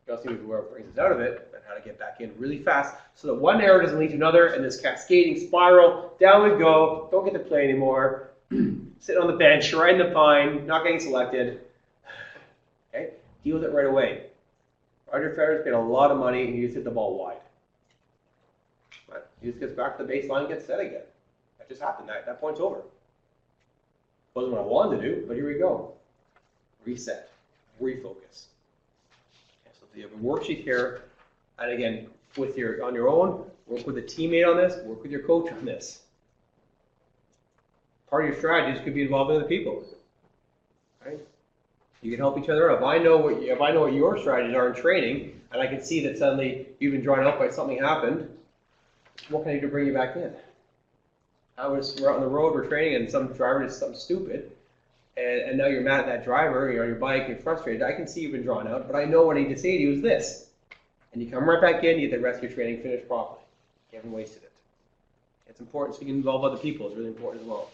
We also need to be aware of what brings us out of it and how to get back in really fast so that one error doesn't lead to another and this cascading spiral, down we go, don't get to play anymore, sitting on the bench, riding the pine, not getting selected. Okay? Deal with it right away. Roger Federer's paid a lot of money and he just hit the ball wide. Right? He just gets back to the baseline and gets set again. That just happened. That point's over. Wasn't what I wanted to do, but here we go. Reset. Refocus. Okay, so you have a worksheet here, and again, on your own, work with a teammate on this, work with your coach on this. Part of your strategies could be involving other people. Right? You can help each other out. If I know what your strategies are in training, and I can see that suddenly you've been drawn out by something happened, what can I do to bring you back in? We're out on the road, we're training, and some driver did something stupid, and now you're mad at that driver, you're on your bike, you're frustrated. I can see you've been drawn out, but I know what I need to say to you is this. And you come right back in, you get the rest of your training finished properly. You haven't wasted it. It's important so you can involve other people. It's really important as well.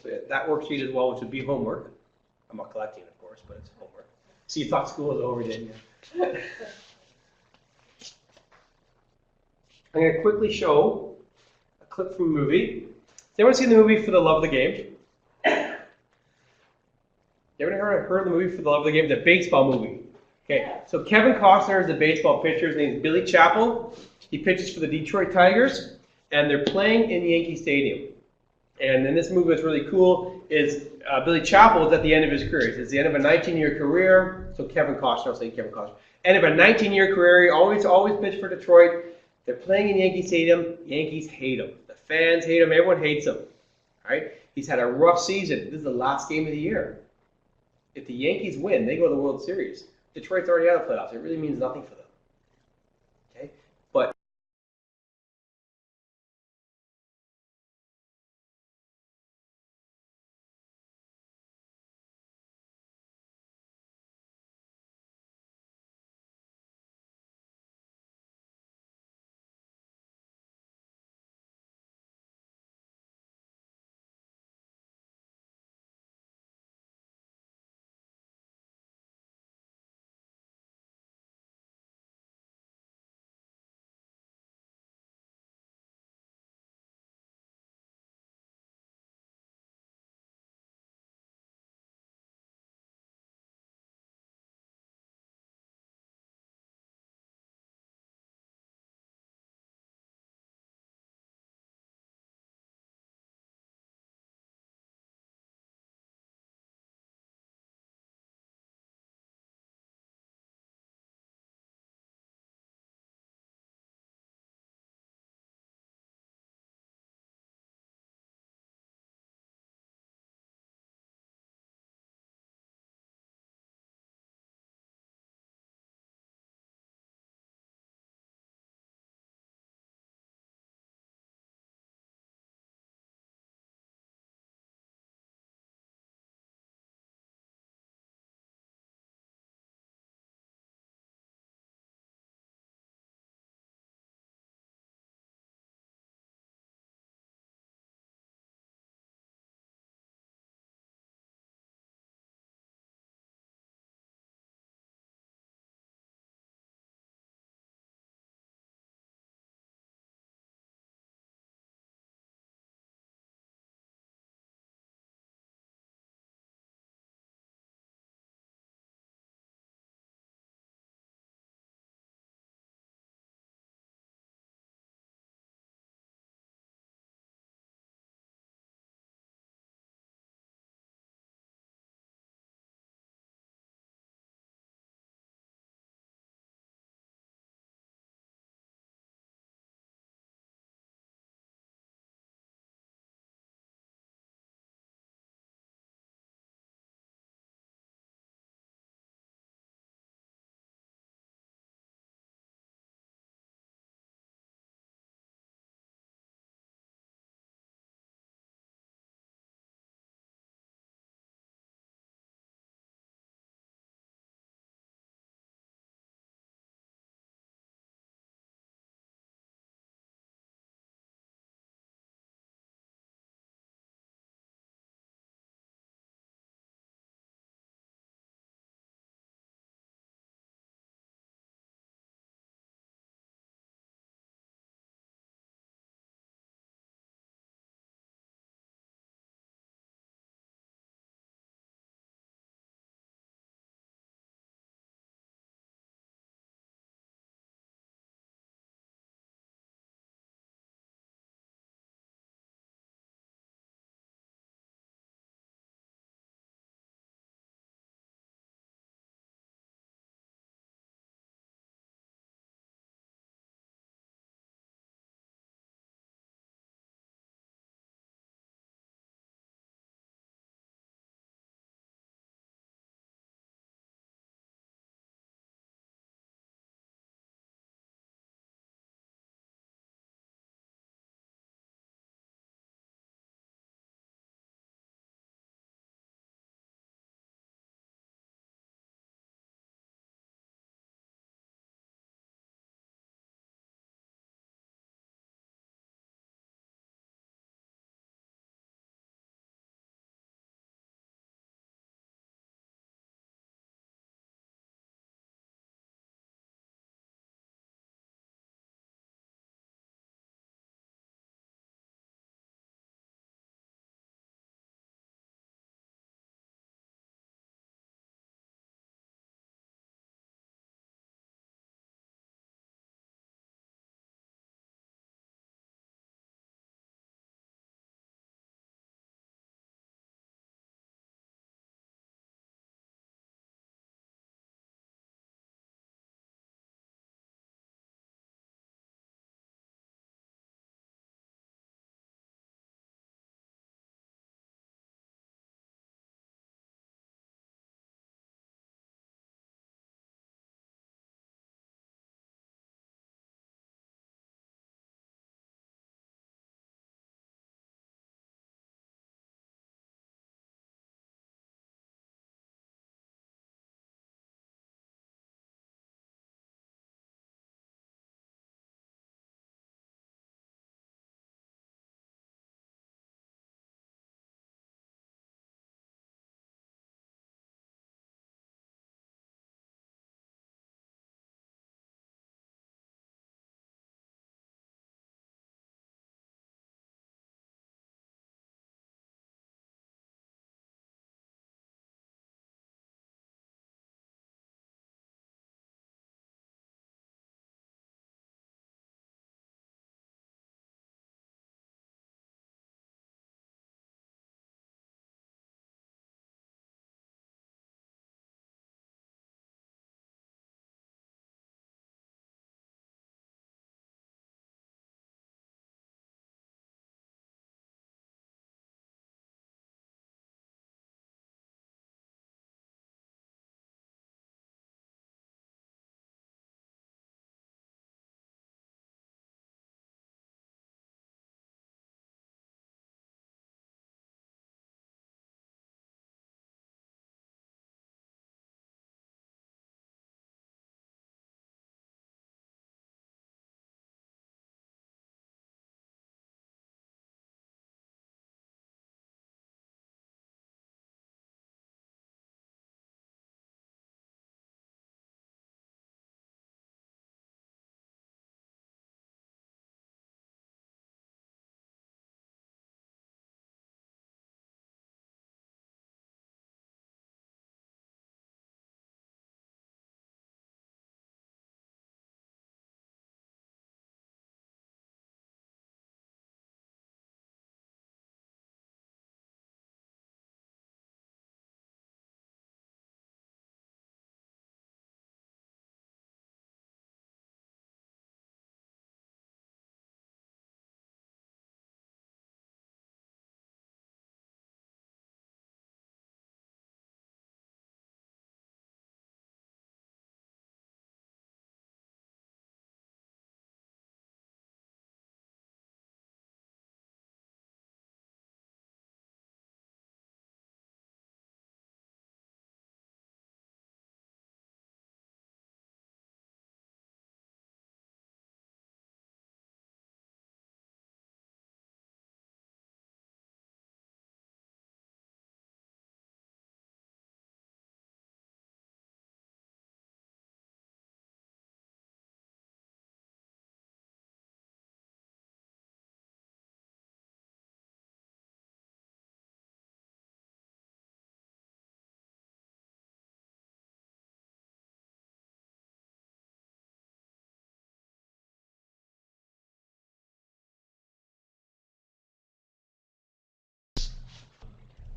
So yeah, that worksheet as well, which would be homework. I'm not collecting it, of course, but it's homework. So you thought school was over, didn't you? I'm going to quickly show a clip from a movie. Has anyone seen the movie For the Love of the Game? You ever heard of the movie For the Love of the Game? It's a baseball movie. Okay, so Kevin Costner is the baseball pitcher. His name is Billy Chappell. He pitches for the Detroit Tigers, and they're playing in Yankee Stadium. And in this movie, what's really cool is Billy Chappell is at the end of his career. It's the end of a 19-year career. So Kevin Costner, I'll say Kevin Costner. End of a 19-year career. He always pitched for Detroit. They're playing in Yankee Stadium. Yankees hate him. The fans hate him. Everyone hates him. All right? He's had a rough season. This is the last game of the year. If the Yankees win, they go to the World Series. Detroit's already out of the playoffs. It really means nothing for them. Okay? But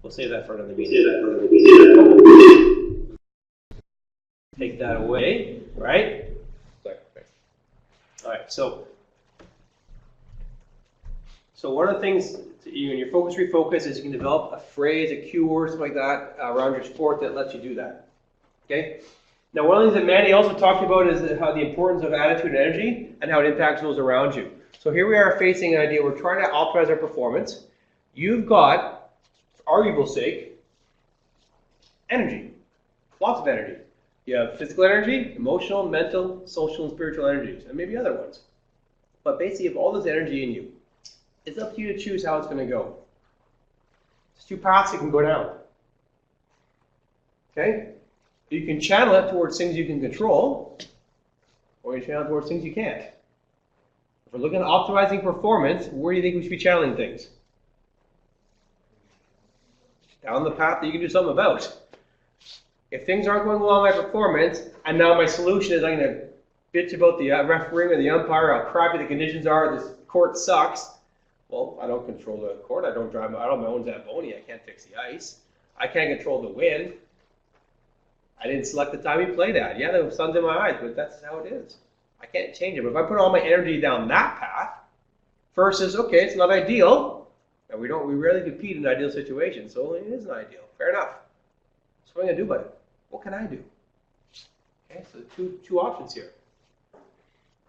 We'll save that for another meeting. Take that away, right? All right, so one of the things in your focus refocus is you can develop a phrase, a cue word, something like that around your sport that lets you do that. Okay? Now, one of the things that Mandy also talked about is how the importance of attitude and energy and how it impacts those around you. So here we are facing an idea. We're trying to optimize our performance. You've got, for arguable's sake, energy. Lots of energy. You have physical energy, emotional, mental, social, and spiritual energies, and maybe other ones. But basically, you have all this energy in you. It's up to you to choose how it's going to go. There's two paths it can go down. Okay? You can channel it towards things you can control, or you can channel it towards things you can't. If we're looking at optimizing performance, where do you think we should be channeling things? Down the path that you can do something about. If things aren't going well on my performance, and now my solution is I'm going to bitch about the refereeing or the umpire, how crappy the conditions are, this court sucks. Well, I don't control the court. I don't own Zamboni. I can't fix the ice. I can't control the wind. I didn't select the time he played at. Yeah, the sun's in my eyes, but that's how it is. I can't change it. But if I put all my energy down that path, versus, okay, it's not ideal, and we rarely compete in ideal situations, so it isn't ideal. Fair enough. So what am I going to do about it? What can I do? Okay, so two options here.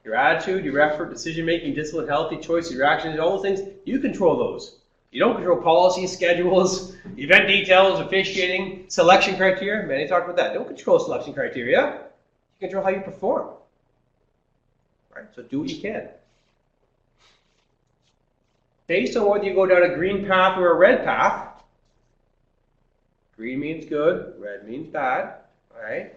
Your attitude, your effort, decision-making, discipline, healthy choice, your actions, all those things, you control those. You don't control policies, schedules, event details, officiating, selection criteria. Manny talked about that. Don't control selection criteria. You control how you perform. Right? So do what you can. Based on whether you go down a green path or a red path, green means good, red means bad. All right?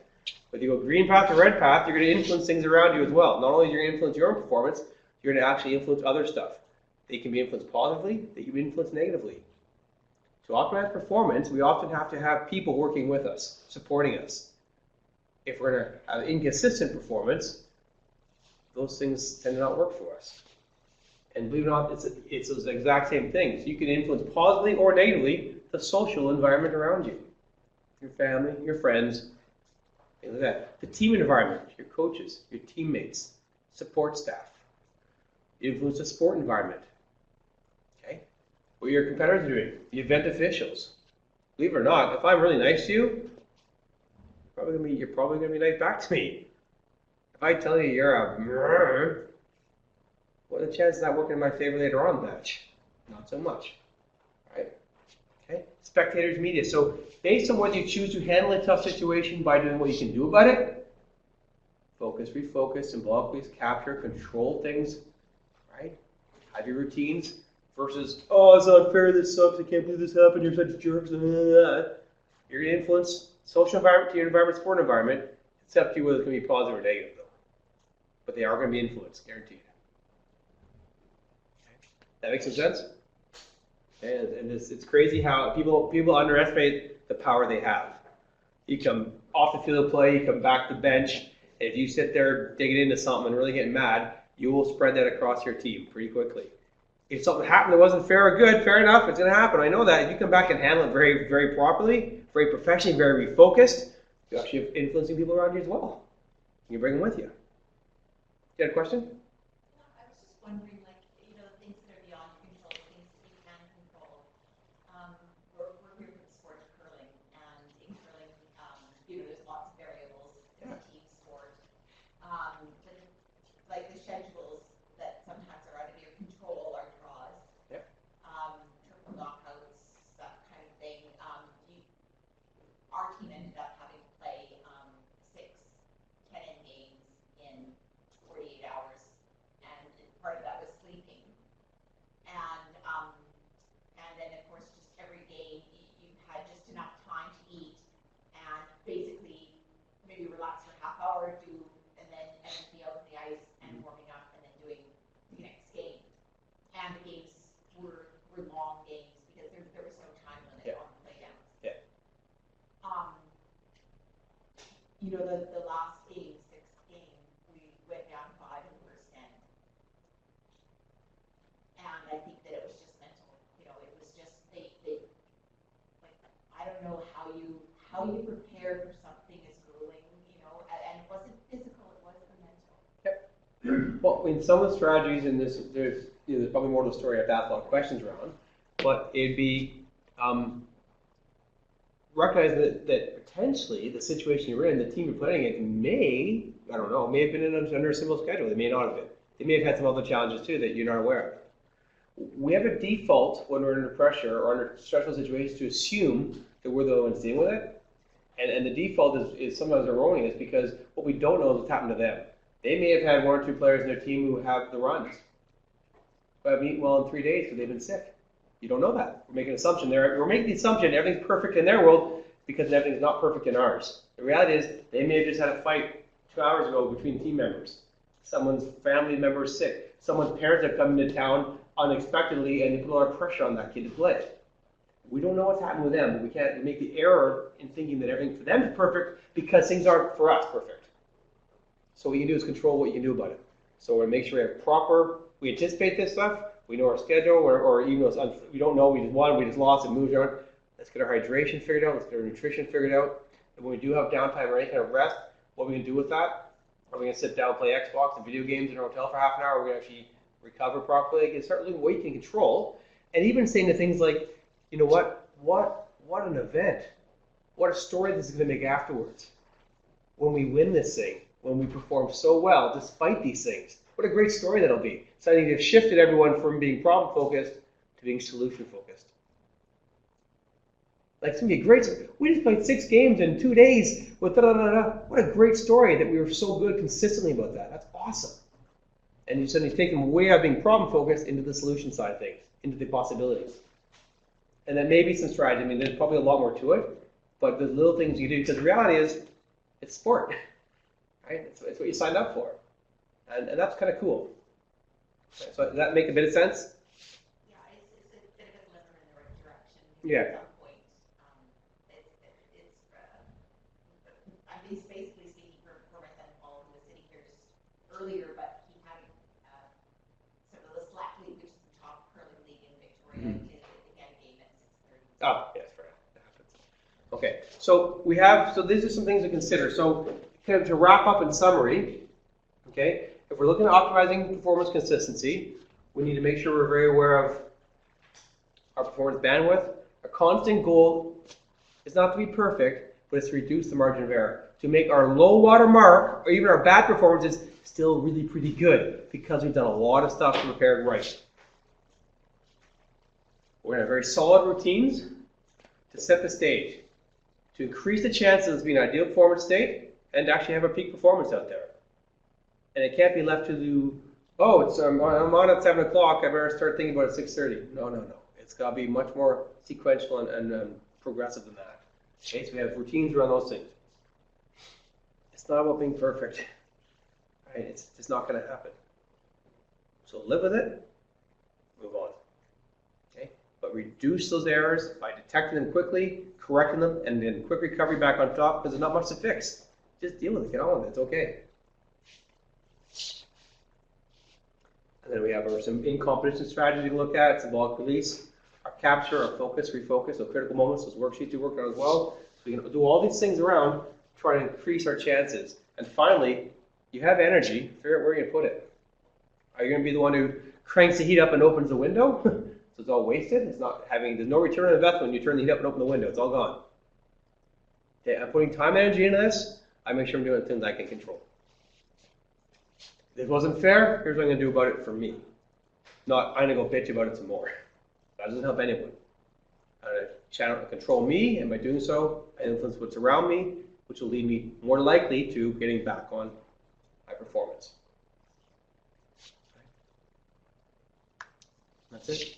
Whether you go green path or red path, you're going to influence things around you as well. Not only are you going to influence your own performance, you're going to actually influence other stuff. They can be influenced positively, they can be influenced negatively. To optimize performance, we often have to have people working with us, supporting us. If we're going to have inconsistent performance, those things tend to not work for us. And believe it or not, it's those exact same things. You can influence positively or negatively the social environment around you. Your family, your friends, things like that. The team environment, your coaches, your teammates, support staff. You influence the sport environment. Okay? What your competitors are doing, the event officials. Believe it or not, if I'm really nice to you, you're probably going to be nice back to me. If I tell you you're a what are the chances of that working in my favor later on in the match? Not so much. Right? Okay? Spectators, media. So based on whether you choose to handle a tough situation by doing what you can do about it, focus, refocus, symbolically capture, control things, right? Have your routines versus, oh, it's unfair, this sucks, I can't believe this happened, you're such jerks. You're going to influence social environment, team environment, sport environment. It's up to you whether it's going to be positive or negative, though. But they are going to be influenced, guaranteed. That makes some sense? And it's crazy how people underestimate the power they have. You come off the field of play, you come back to the bench, and if you sit there digging into something and really getting mad, you will spread that across your team pretty quickly. If something happened that wasn't fair or good, fair enough, it's going to happen. I know that. If you come back and handle it very, very properly, very professionally, very refocused, you actually have influencing people around you as well. You bring them with you. You got a question? I was just wondering, things that are beyond control, things that you can control. We're here for the sport of curling, and in curling, there's lots of variables. It's a team sport. But like the schedules that sometimes are out of your control are draws. Yep. Triple knockouts, that kind of thing. Our team ended up having to play 6 10-in games in 48 hours, and part of that was sleeping. And then of course just every game you had just enough time to eat and basically maybe relax for a half hour, and then be out on the ice and warming up and then doing the next game. And the games were long games because there was no time limit on the playdowns. Yeah. The last game, 6th game, we went down 5 in the first end. And I think that it was just mental. It was just they like how you prepare for something as grueling, and it wasn't physical, it was the mental. Well, in some of the strategies in this, there's probably more to the story I have to ask a lot of questions around, but it'd be recognize that potentially the situation you're in, the team you're playing against may, I don't know, may have been under a simple schedule. They may not have been. They may have had some other challenges too that you're not aware of. We have a default when we're under pressure or under stressful situations to assume that we're the only ones dealing with it. And the default is sometimes erroneous because what we don't know is what's happened to them. They may have had 1 or 2 players in their team who have the runs, but have eaten well in 3 days because they've been sick. You don't know that. We're making an assumption there. We're making the assumption everything's perfect in their world because everything's not perfect in ours. The reality is they may have just had a fight 2 hours ago between team members. Someone's family member is sick. Someone's parents have come into town unexpectedly and they put a lot of pressure on that kid to play. We don't know what's happened with them, but we can't make the error in thinking that everything for them is perfect because things aren't for us perfect. So what you can do is control what you can do about it. So we make sure we have we anticipate this stuff, we know our schedule, or even though we don't know, we just won, we just lost, it moves around. Let's get our hydration figured out, let's get our nutrition figured out. And when we do have downtime or any kind of rest, what are we going to do with that? Are we going to sit down and play Xbox and video games in a hotel for half an hour? Are we going to actually recover properly? You can start looking at what you can control. And even saying the things like, you know what an event. What a story this is going to make afterwards. When we win this thing, when we perform so well despite these things. What a great story that'll be. So I think they've shifted everyone from being problem focused to being solution focused. Like it's going to be a great story. We just played 6 games in 2 days with da-da-da-da. What a great story that we were so good consistently about that. That's awesome. And you suddenly take them away out of being problem focused into the solution side of things, into the possibilities. And then maybe some strategy. I mean, there's probably a lot more to it, but there's little things you do because the reality is it's sport, right? It's what you signed up for. And that's kind of cool. Okay, so does that make a bit of sense? Yeah, it's a bit of a glimmer in the right direction. Yeah. At some point, I'm basically speaking for my son Paul, who was sitting here just earlier, but he had sort of the slack league, which is the top curling league in Victoria. Mm-hmm. He had a game at 6:30. Oh, yes, right. That happens. Okay, so these are some things to consider. So kind of to wrap up in summary, okay, if we're looking at optimizing performance consistency, we need to make sure we're very aware of our performance bandwidth. A constant goal is not to be perfect, but it's to reduce the margin of error. To make our low water mark, or even our bad performances, still really pretty good, because we've done a lot of stuff to prepare it right. We're going to have very solid routines to set the stage, to increase the chances of being an ideal performance state, and to actually have a peak performance out there. And it can't be left to do, I'm on at 7 o'clock, I better start thinking about it at 6:30. No. It's got to be much more sequential and progressive than that. Okay, so we have routines around those things. It's not about being perfect. Right? It's just not going to happen. So live with it, move on. Okay, but reduce those errors by detecting them quickly, correcting them, and then quick recovery back on top, because there's not much to fix. Just deal with it, get on with it, it's okay. And then we have some in-competition strategy to look at, symbolic release, our capture, our focus, refocus, those critical moments, those worksheets you work on as well. So we can do all these things around, try to increase our chances. And finally, you have energy, figure out where you're going to put it. Are you going to be the one who cranks the heat up and opens the window? So it's all wasted? There's no return on investment when you turn the heat up and open the window, it's all gone. Okay, I'm putting time and energy into this, I make sure I'm doing the things I can control. If it wasn't fair, here's what I'm going to do about it for me. Not, I'm going to go bitch about it some more. That doesn't help anyone. I'm going to control me, and by doing so, I influence what's around me, which will lead me more likely to getting back on my performance. That's it.